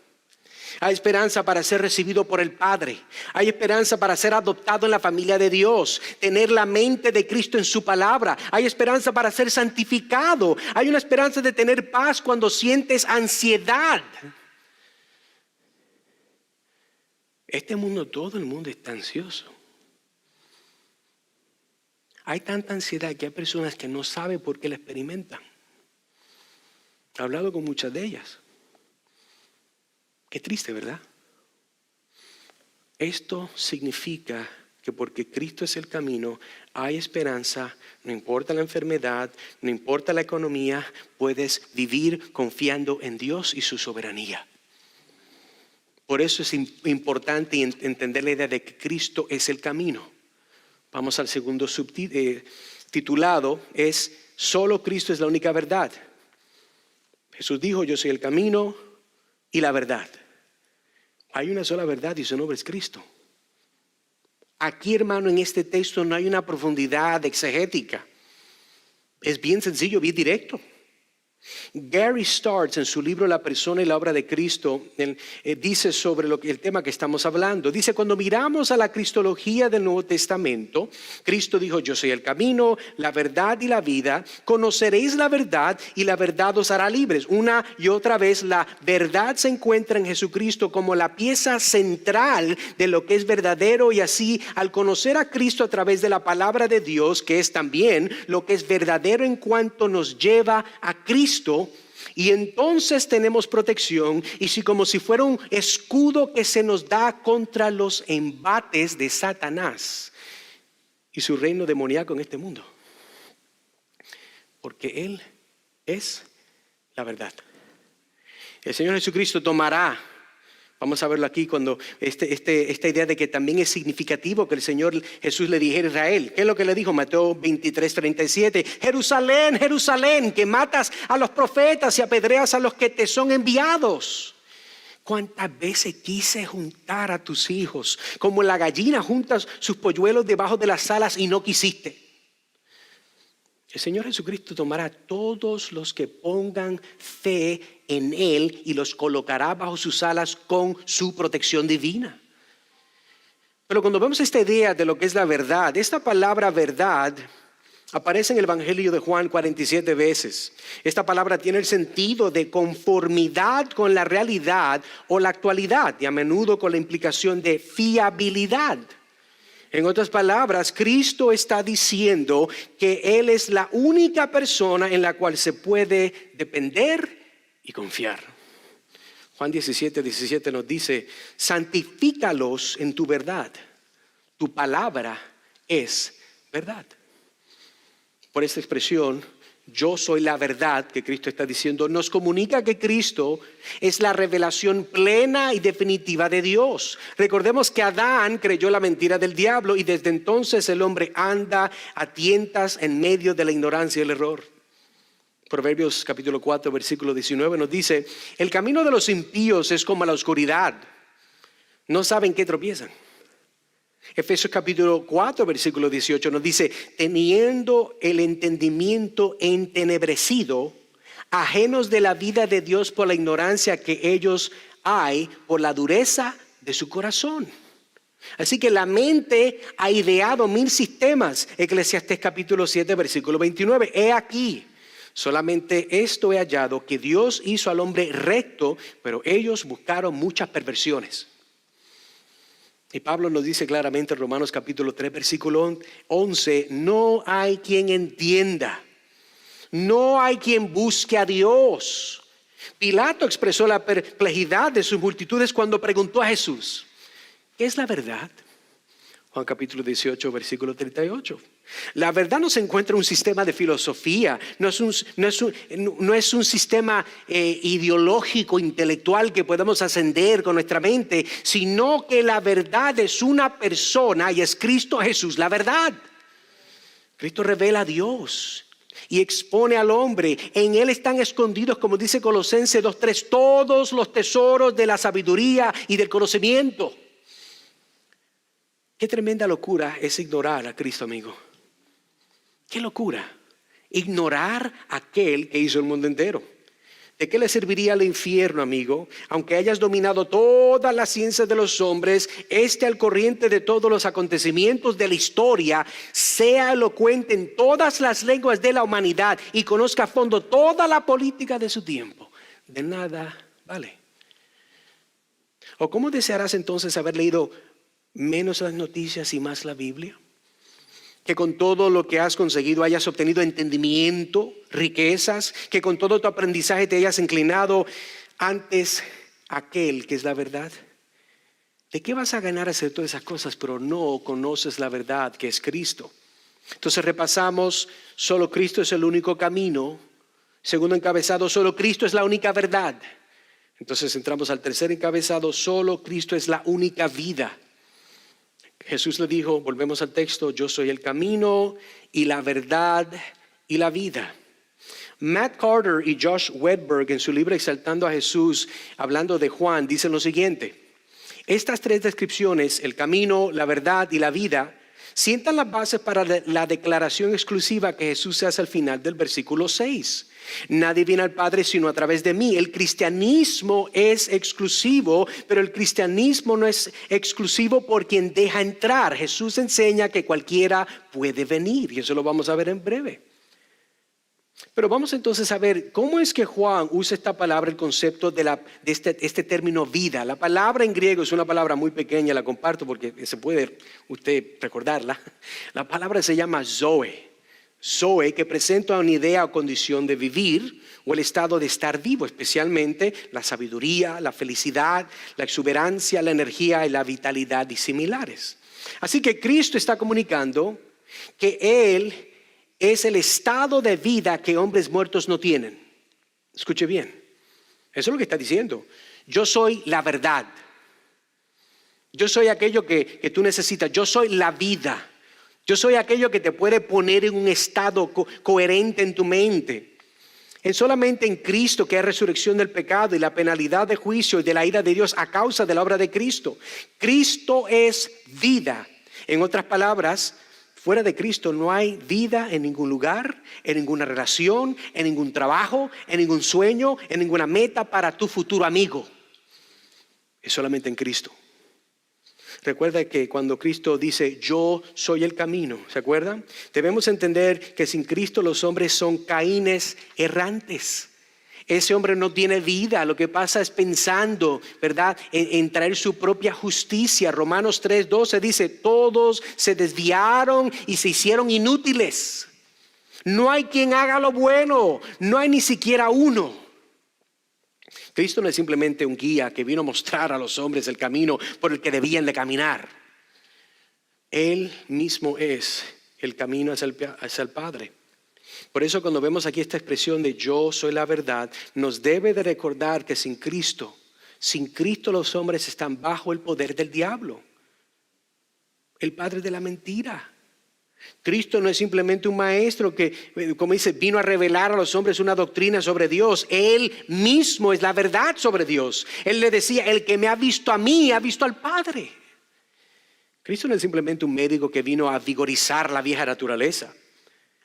Hay esperanza para ser recibido por el Padre. Hay esperanza para ser adoptado en la familia de Dios. Tener la mente de Cristo en su palabra. Hay esperanza para ser santificado. Hay una esperanza de tener paz cuando sientes ansiedad. Este mundo, todo el mundo está ansioso. Hay tanta ansiedad que hay personas que no saben por qué la experimentan. He hablado con muchas de ellas. Qué triste, ¿verdad? Esto significa que porque Cristo es el camino, hay esperanza, no importa la enfermedad, no importa la economía, puedes vivir confiando en Dios y su soberanía. Por eso es importante entender la idea de que Cristo es el camino. Vamos al segundo subtitulado, es solo Cristo es la única verdad. Jesús dijo, yo soy el camino y la verdad. Hay una sola verdad y su nombre es Cristo. Aquí, hermano, en este texto no hay una profundidad exegética. Es bien sencillo, bien directo. Gary Startz, en su libro La persona y la obra de Cristo, dice sobre el tema que estamos hablando. Dice, cuando miramos a la cristología del Nuevo Testamento, Cristo dijo, yo soy el camino, la verdad y la vida. Conoceréis la verdad y la verdad os hará libres. Una y otra vez la verdad se encuentra en Jesucristo como la pieza central de lo que es verdadero, y así al conocer a Cristo a través de la palabra de Dios, que es también lo que es verdadero en cuanto nos lleva a Cristo, y entonces tenemos protección, y como si fuera un escudo que se nos da contra los embates de Satanás y su reino demoníaco en este mundo, porque Él es la verdad. El Señor Jesucristo tomará, vamos a verlo aquí, cuando esta idea de que también es significativo que el Señor Jesús le dijera a Israel. ¿Qué es lo que le dijo? Mateo 23:37. Jerusalén, Jerusalén, que matas a los profetas y apedreas a los que te son enviados. ¿Cuántas veces quise juntar a tus hijos como la gallina junta sus polluelos debajo de las alas y no quisiste? El Señor Jesucristo tomará a todos los que pongan fe en Él y los colocará bajo sus alas con su protección divina. Pero cuando vemos esta idea de lo que es la verdad, esta palabra verdad aparece en el Evangelio de Juan 47 veces. Esta palabra tiene el sentido de conformidad con la realidad o la actualidad, y a menudo con la implicación de fiabilidad. En otras palabras, Cristo está diciendo que Él es la única persona en la cual se puede depender y confiar. Juan 17:17 nos dice, santifícalos en tu verdad. Tu palabra es verdad. Por esta expresión, yo soy la verdad que Cristo está diciendo, nos comunica que Cristo es la revelación plena y definitiva de Dios. Recordemos que Adán creyó la mentira del diablo, y desde entonces el hombre anda a tientas en medio de la ignorancia y el error. Proverbios capítulo 4 versículo 19 nos dice, el camino de los impíos es como la oscuridad, no saben qué tropiezan. Efesios capítulo 4 versículo 18 nos dice, teniendo el entendimiento entenebrecido, ajenos de la vida de Dios por la ignorancia que ellos hay por la dureza de su corazón. Así que la mente ha ideado 1000 sistemas. Eclesiastés capítulo 7 versículo 29. He aquí, solamente esto he hallado, que Dios hizo al hombre recto, pero ellos buscaron muchas perversiones. Y Pablo nos dice claramente en Romanos capítulo 3 versículo 11, no hay quien entienda, no hay quien busque a Dios. Pilato expresó la perplejidad de sus multitudes cuando preguntó a Jesús, ¿qué es la verdad? Juan capítulo 18, versículo 38. La verdad no se encuentra en un sistema de filosofía, no es un sistema ideológico, intelectual que podemos ascender con nuestra mente, sino que la verdad es una persona y es Cristo Jesús, la verdad. Cristo revela a Dios y expone al hombre. En Él están escondidos, como dice Colosenses 2:3, todos los tesoros de la sabiduría y del conocimiento. Qué tremenda locura es ignorar a Cristo, amigo. Qué locura. Ignorar a aquel que hizo el mundo entero. ¿De qué le serviría al infierno, amigo? Aunque hayas dominado todas las ciencias de los hombres, esté al corriente de todos los acontecimientos de la historia, sea elocuente en todas las lenguas de la humanidad y conozca a fondo toda la política de su tiempo. De nada vale. ¿O cómo desearás entonces haber leído menos las noticias y más la Biblia? Que con todo lo que has conseguido hayas obtenido entendimiento, riquezas, que con todo tu aprendizaje te hayas inclinado antes a aquel que es la verdad. ¿De qué vas a ganar hacer todas esas cosas, pero no conoces la verdad que es Cristo? Entonces repasamos, solo Cristo es el único camino. Segundo encabezado, solo Cristo es la única verdad. Entonces entramos al tercer encabezado, solo Cristo es la única vida. Jesús le dijo, volvemos al texto, yo soy el camino y la verdad y la vida. Matt Carter y Josh Wedberg en su libro Exaltando a Jesús, hablando de Juan, dicen lo siguiente. Estas tres descripciones, el camino, la verdad y la vida, sientan las bases para la declaración exclusiva que Jesús hace al final del versículo 6. Nadie viene al Padre sino a través de mí. El cristianismo es exclusivo, pero el cristianismo no es exclusivo por quien deja entrar. Jesús enseña que cualquiera puede venir y eso lo vamos a ver en breve. Pero vamos entonces a ver cómo es que Juan usa esta palabra, el concepto de este término vida. La palabra en griego es una palabra muy pequeña, la comparto porque se puede usted recordarla. La palabra se llama Zoe. Zoe, que presenta una idea o condición de vivir o el estado de estar vivo, especialmente la sabiduría, la felicidad, la exuberancia, la energía y la vitalidad y similares. Así que Cristo está comunicando que Él es el estado de vida que hombres muertos no tienen. Escuche bien, eso es lo que está diciendo. Yo soy la verdad. Yo soy aquello que tú necesitas. Yo soy la vida. Yo soy aquello que te puede poner en un estado coherente en tu mente. Es solamente en Cristo que hay resurrección del pecado y la penalidad de juicio y de la ira de Dios a causa de la obra de Cristo. Cristo es vida. En otras palabras, fuera de Cristo no hay vida en ningún lugar, en ninguna relación, en ningún trabajo, en ningún sueño, en ninguna meta para tu futuro amigo. Es solamente en Cristo. Recuerda que cuando Cristo dice, yo soy el camino, ¿se acuerdan? Debemos entender que sin Cristo los hombres son Caínes errantes. Ese hombre no tiene vida, lo que pasa es pensando, ¿verdad?, en traer su propia justicia. Romanos 3:12 dice, todos se desviaron y se hicieron inútiles. No hay quien haga lo bueno, no hay ni siquiera uno. Cristo no es simplemente un guía que vino a mostrar a los hombres el camino por el que debían de caminar. Él mismo es el camino hacia el Padre. Por eso cuando vemos aquí esta expresión de yo soy la verdad, nos debe de recordar que sin Cristo los hombres están bajo el poder del diablo, el padre de la mentira. Cristo no es simplemente un maestro que, como dice, vino a revelar a los hombres una doctrina sobre Dios. Él mismo es la verdad sobre Dios. Él le decía, el que me ha visto a mí, ha visto al Padre. Cristo no es simplemente un médico que vino a vigorizar la vieja naturaleza,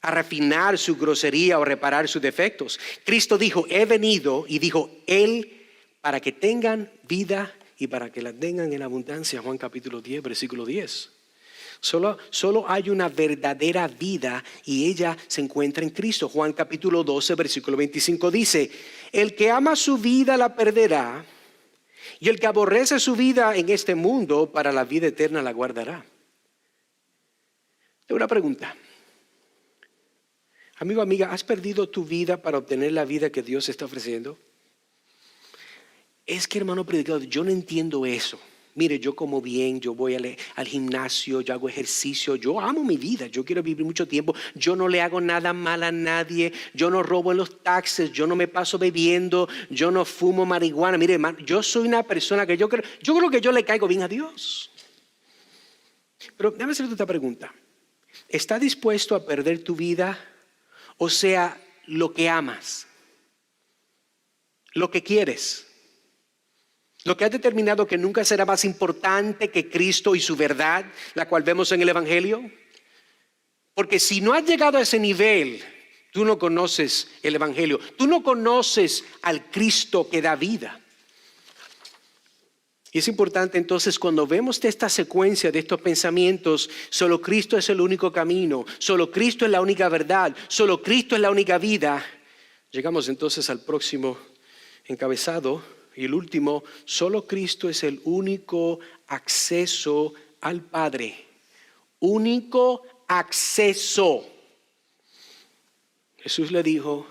a refinar su grosería o reparar sus defectos. Cristo dijo, he venido, y dijo Él, para que tengan vida y para que la tengan en abundancia. Juan capítulo 10, versículo 10. Solo hay una verdadera vida y ella se encuentra en Cristo. Juan capítulo 12, versículo 25 dice, el que ama su vida la perderá y el que aborrece su vida en este mundo para la vida eterna la guardará. Tengo una pregunta. Amigo, amiga, ¿has perdido tu vida para obtener la vida que Dios está ofreciendo? es que hermano predicador, yo no entiendo eso. Mire, yo como bien, yo voy al gimnasio, yo hago ejercicio, yo amo mi vida, yo quiero vivir mucho tiempo, yo no le hago nada mal a nadie, yo no robo en los taxes, yo no me paso bebiendo, yo no fumo marihuana. Mire, hermano, yo soy una persona que yo creo que yo le caigo bien a Dios. Pero déjame hacerte esta pregunta. ¿Estás dispuesto a perder tu vida? O sea, lo que amas, lo que quieres, lo que has determinado que nunca será más importante que Cristo y su verdad, la cual vemos en el Evangelio. Porque si no has llegado a ese nivel, tú no conoces el Evangelio, tú no conoces al Cristo que da vida. Y es importante entonces cuando vemos esta secuencia de estos pensamientos, solo Cristo es el único camino, solo Cristo es la única verdad, solo Cristo es la única vida. Llegamos entonces al próximo encabezado y el último, solo Cristo es el único acceso al Padre. Único acceso. Jesús le dijo,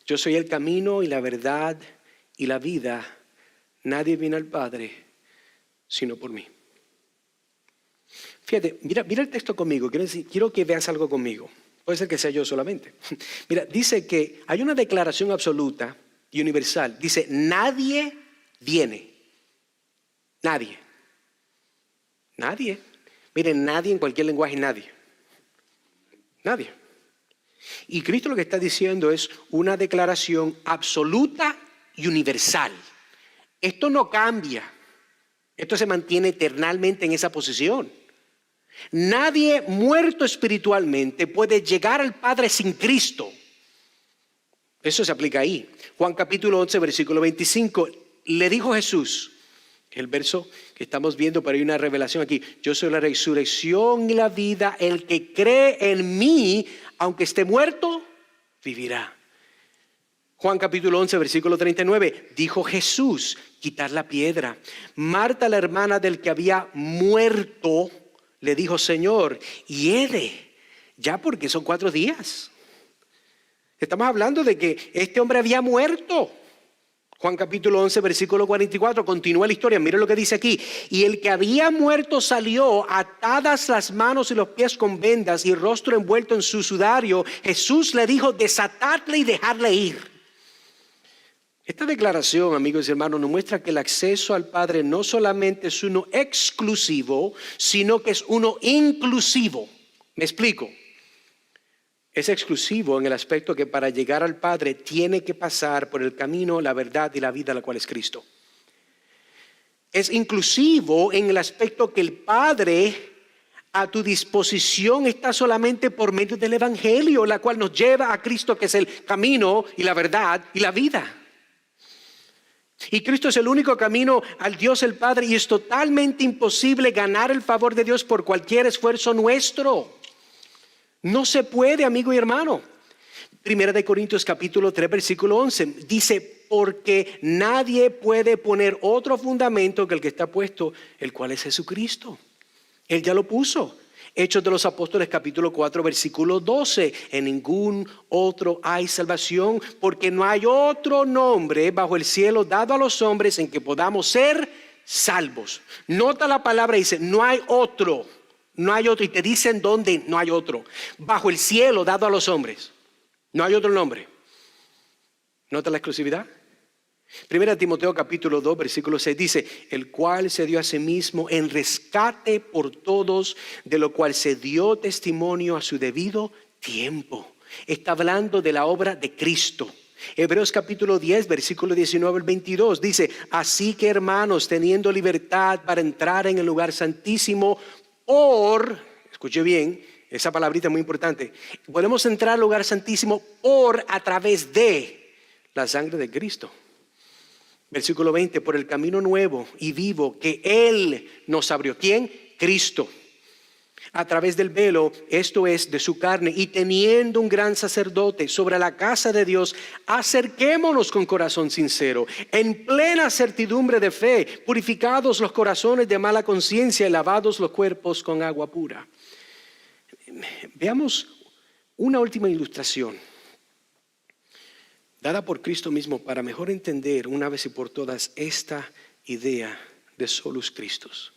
yo soy el camino y la verdad y la vida. Nadie viene al Padre sino por mí. Fíjate, mira el texto conmigo. Quiero que veas algo conmigo. Puede ser que sea yo solamente. Mira, dice que hay una declaración absoluta y universal. Dice, nadie viene. Nadie. Nadie. Miren, nadie en cualquier lenguaje, nadie. Nadie. Y Cristo lo que está diciendo es una declaración absoluta y universal. Esto no cambia. Esto se mantiene eternamente en esa posición. Nadie muerto espiritualmente puede llegar al Padre sin Cristo. Eso se aplica ahí. Juan capítulo 11, versículo 25. Le dijo Jesús, el verso que estamos viendo, pero hay una revelación aquí. Yo soy la resurrección y la vida. El que cree en mí, aunque esté muerto, vivirá. Juan capítulo 11, versículo 39. Dijo Jesús, quitar la piedra. Marta, la hermana del que había muerto, le dijo, Señor, hiede ya porque son 4 días. Estamos hablando de que este hombre había muerto. Juan capítulo 11, versículo 44, continúa la historia, mire lo que dice aquí. Y el que había muerto salió, atadas las manos y los pies con vendas y rostro envuelto en su sudario. Jesús le dijo, desatadle y dejarle ir. Esta declaración, amigos y hermanos, nos muestra que el acceso al Padre no solamente es uno exclusivo, sino que es uno inclusivo. ¿Me explico? Es exclusivo en el aspecto que para llegar al Padre tiene que pasar por el camino, la verdad y la vida, la cual es Cristo. Es inclusivo en el aspecto que el Padre a tu disposición está solamente por medio del Evangelio, la cual nos lleva a Cristo, que es el camino y la verdad y la vida. Y Cristo es el único camino al Dios el Padre y es totalmente imposible ganar el favor de Dios por cualquier esfuerzo nuestro. No se puede, amigo y hermano. Primera de Corintios capítulo 3, versículo 11. Dice, porque nadie puede poner otro fundamento que el que está puesto, el cual es Jesucristo. Él ya lo puso. Hechos de los Apóstoles capítulo 4, versículo 12. En ningún otro hay salvación, porque no hay otro nombre bajo el cielo dado a los hombres en que podamos ser salvos. Nota la palabra, dice, no hay otro. No hay otro. Y te dicen dónde no hay otro. Bajo el cielo dado a los hombres. No hay otro nombre. ¿Nota la exclusividad? Primera Timoteo capítulo 2 versículo 6 dice, el cual se dio a sí mismo en rescate por todos, de lo cual se dio testimonio a su debido tiempo. Está hablando de la obra de Cristo. Hebreos capítulo 10 versículo 19 al 22 dice, así que hermanos, teniendo libertad para entrar en el lugar santísimo escuche bien, esa palabrita es muy importante, podemos entrar al lugar santísimo a través de la sangre de Cristo. Versículo 20, por el camino nuevo y vivo que Él nos abrió. ¿Quién? Cristo. A través del velo, esto es, de su carne, y teniendo un gran sacerdote sobre la casa de Dios, acerquémonos con corazón sincero, en plena certidumbre de fe, purificados los corazones de mala conciencia y lavados los cuerpos con agua pura. Veamos una última ilustración dada por Cristo mismo para mejor entender una vez y por todas esta idea de solus Christus,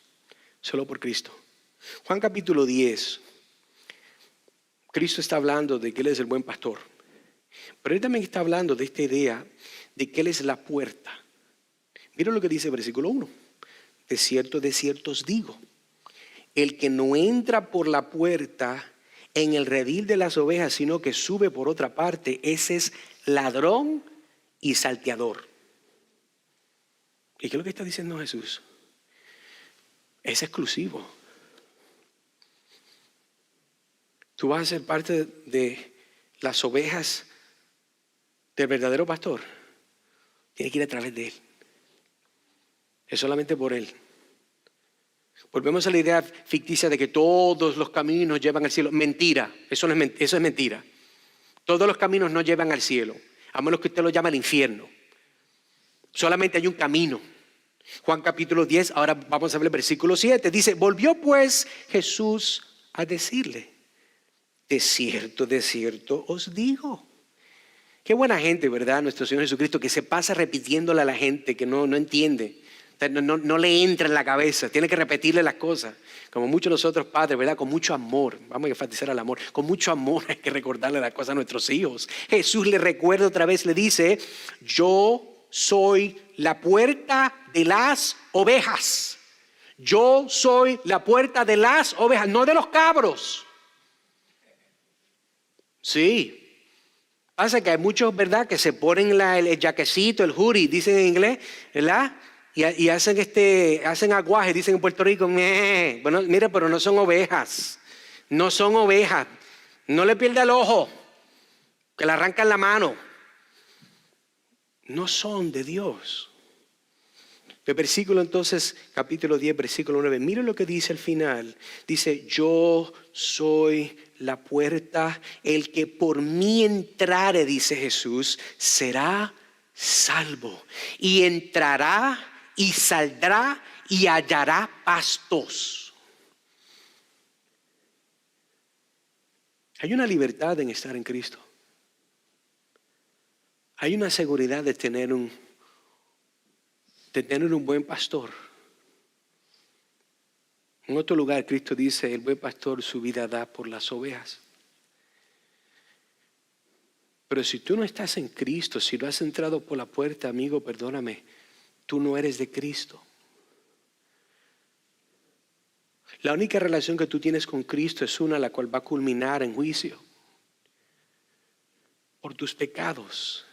solo por Cristo. Juan capítulo 10, Cristo está hablando de que Él es el buen pastor, pero Él también está hablando de esta idea de que Él es la puerta. Mira lo que dice el versículo 1. De cierto os digo, el que no entra por la puerta en el redil de las ovejas, sino que sube por otra parte, ese es ladrón y salteador. ¿Y qué es lo que está diciendo Jesús? Es exclusivo. Tú vas a ser parte de las ovejas del verdadero pastor. Tienes que ir a través de Él. Es solamente por Él. Volvemos a la idea ficticia de que todos los caminos llevan al cielo. Mentira, eso es mentira. Todos los caminos no llevan al cielo, a menos que usted lo llame al infierno. Solamente hay un camino. Juan capítulo 10, ahora vamos a ver el versículo 7. Dice, volvió pues Jesús a decirle, de cierto os digo. Qué buena gente, ¿verdad? Nuestro Señor Jesucristo, que se pasa repitiéndole a la gente que no entiende. No le entra en la cabeza, tiene que repetirle las cosas. Como muchos de nosotros padres, ¿verdad? Con mucho amor, vamos a enfatizar el amor. Con mucho amor hay que recordarle las cosas a nuestros hijos. Jesús le recuerda otra vez, le dice, yo soy la puerta de las ovejas. Yo soy la puerta de las ovejas, no de los cabros. Sí. Pasa que hay muchos, ¿verdad? Que se ponen el jaquecito, el hoodie, dicen en inglés, ¿verdad? Y hacen aguaje, dicen en Puerto Rico, bueno, mire, pero no son ovejas. No son ovejas. No le pierda el ojo, que le arrancan la mano. No son de Dios. El versículo entonces, capítulo 10, versículo 9. Mire lo que dice al final. Dice, yo soy la puerta, el que por mí entrare, dice Jesús, será salvo. Y entrará y saldrá y hallará pastos. Hay una libertad en estar en Cristo. Hay una seguridad de tener un buen pastor. En otro lugar, Cristo dice, el buen pastor su vida da por las ovejas. Pero si tú no estás en Cristo, si no has entrado por la puerta, amigo, perdóname, tú no eres de Cristo. La única relación que tú tienes con Cristo es una la cual va a culminar en juicio por tus pecados.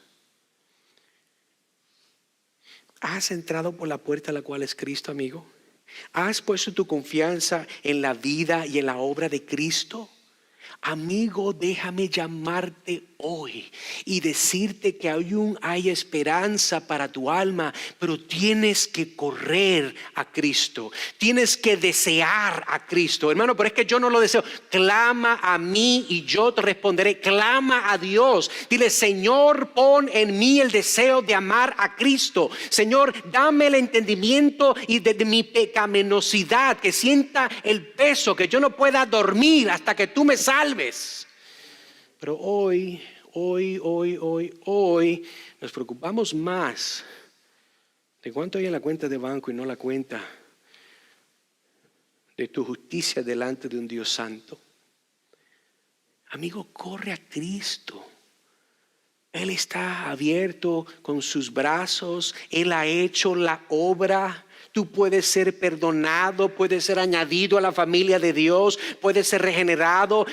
¿Has entrado por la puerta la cual es Cristo, amigo? ¿Has puesto tu confianza en la vida y en la obra de Cristo? Amigo, déjame llamarte hoy y decirte que aún hay esperanza para tu alma, pero tienes que correr a Cristo. Tienes que desear a Cristo. Hermano, pero es que yo no lo deseo. Clama a mí y yo te responderé. Clama a Dios. Dile, Señor, pon en mí el deseo de amar a Cristo. Señor, dame el entendimiento y de mi pecaminosidad, que sienta el peso, que yo no pueda dormir hasta que tú me salves. Pero hoy nos preocupamos más de cuánto hay en la cuenta de banco y no la cuenta de tu justicia delante de un Dios santo. Amigo, corre a Cristo. Él está abierto con sus brazos. Él ha hecho la obra. Tú puedes ser perdonado, puedes ser añadido a la familia de Dios, puedes ser regenerado,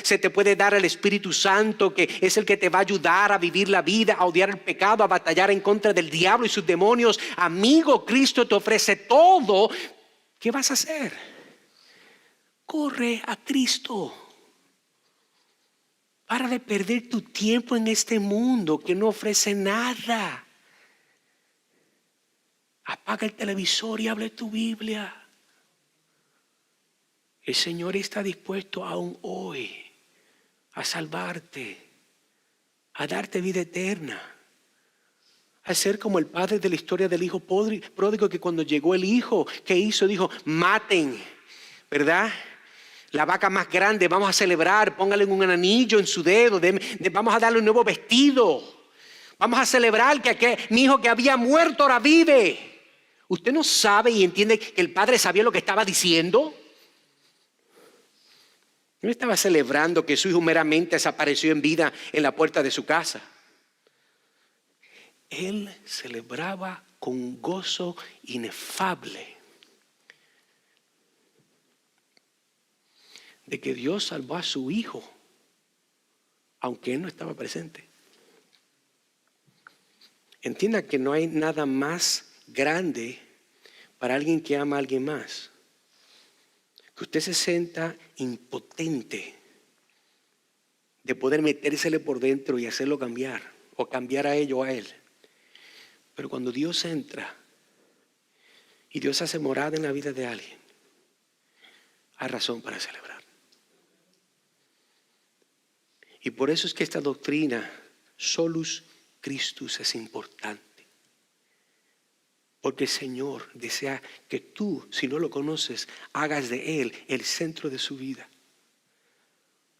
se te puede dar el Espíritu Santo, que es el que te va a ayudar a vivir la vida, a odiar el pecado, a batallar en contra del diablo y sus demonios. Amigo, Cristo te ofrece todo. ¿Qué vas a hacer? Corre a Cristo. Para de perder tu tiempo en este mundo que no ofrece nada. Apaga el televisor y abre tu Biblia. El Señor está dispuesto aún hoy a salvarte, a darte vida eterna, a ser como el padre de la historia del hijo pródigo, que cuando llegó el hijo, ¿qué hizo? Dijo, maten, ¿verdad? La vaca más grande, vamos a celebrar, póngale un anillo en su dedo, vamos a darle un nuevo vestido. Vamos a celebrar que mi hijo que había muerto ahora vive. ¿Usted no sabe y entiende que el padre sabía lo que estaba diciendo? No estaba celebrando que su hijo meramente desapareció en vida en la puerta de su casa. Él celebraba con gozo inefable de que Dios salvó a su hijo, aunque él no estaba presente. Entienda que no hay nada más grande para alguien que ama a alguien más. Que usted se sienta impotente de poder metérsele por dentro y hacerlo cambiar, o cambiar a ello o a él. Pero cuando Dios entra y Dios hace morada en la vida de alguien, hay razón para celebrar. Y por eso es que esta doctrina, Solus Christus, es importante. Porque el Señor desea que tú, si no lo conoces, hagas de Él el centro de su vida.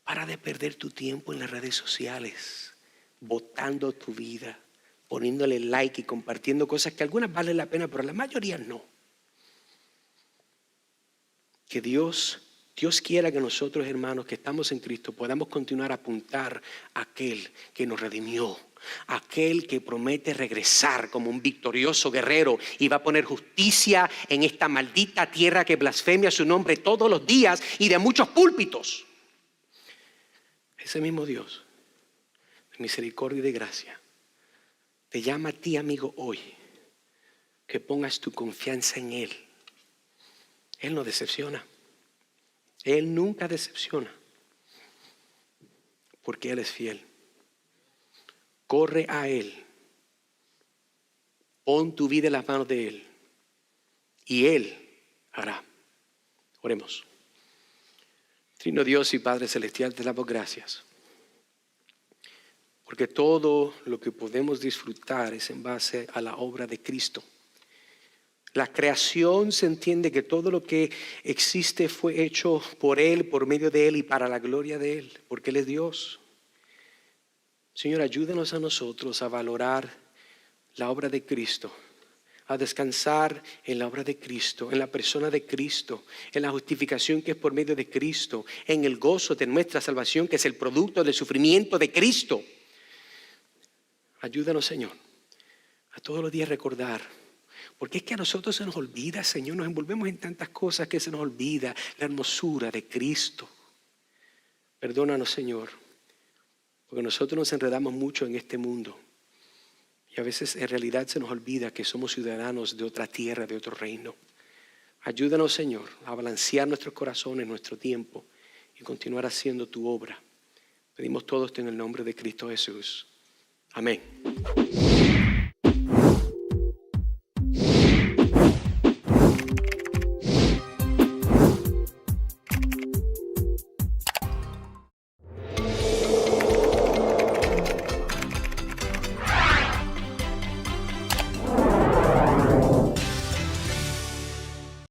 Para de perder tu tiempo en las redes sociales, botando tu vida, poniéndole like y compartiendo cosas que algunas valen la pena, pero la mayoría no. Que Dios quiera que nosotros, hermanos, que estamos en Cristo, podamos continuar a apuntar a aquel que nos redimió, aquel que promete regresar como un victorioso guerrero y va a poner justicia en esta maldita tierra que blasfemia su nombre todos los días y de muchos púlpitos. Ese mismo Dios de misericordia y de gracia te llama a ti, amigo, hoy que pongas tu confianza en Él. Él no decepciona. Él nunca decepciona, porque Él es fiel. Corre a Él. Pon tu vida en las manos de Él. Y Él hará. Oremos. Trino Dios y Padre Celestial, te damos gracias. Porque todo lo que podemos disfrutar es en base a la obra de Cristo. La creación se entiende que todo lo que existe fue hecho por Él, por medio de Él y para la gloria de Él, porque Él es Dios. Señor, ayúdanos a nosotros a valorar la obra de Cristo, a descansar en la obra de Cristo, en la persona de Cristo, en la justificación que es por medio de Cristo, en el gozo de nuestra salvación que es el producto del sufrimiento de Cristo. Ayúdanos, Señor, a todos los días recordar. Porque es que a nosotros se nos olvida, Señor, nos envolvemos en tantas cosas que se nos olvida la hermosura de Cristo. Perdónanos, Señor, porque nosotros nos enredamos mucho en este mundo y a veces en realidad se nos olvida que somos ciudadanos de otra tierra, de otro reino. Ayúdanos, Señor, a balancear nuestros corazones, nuestro tiempo y continuar haciendo tu obra. Pedimos todo esto en el nombre de Cristo Jesús. Amén.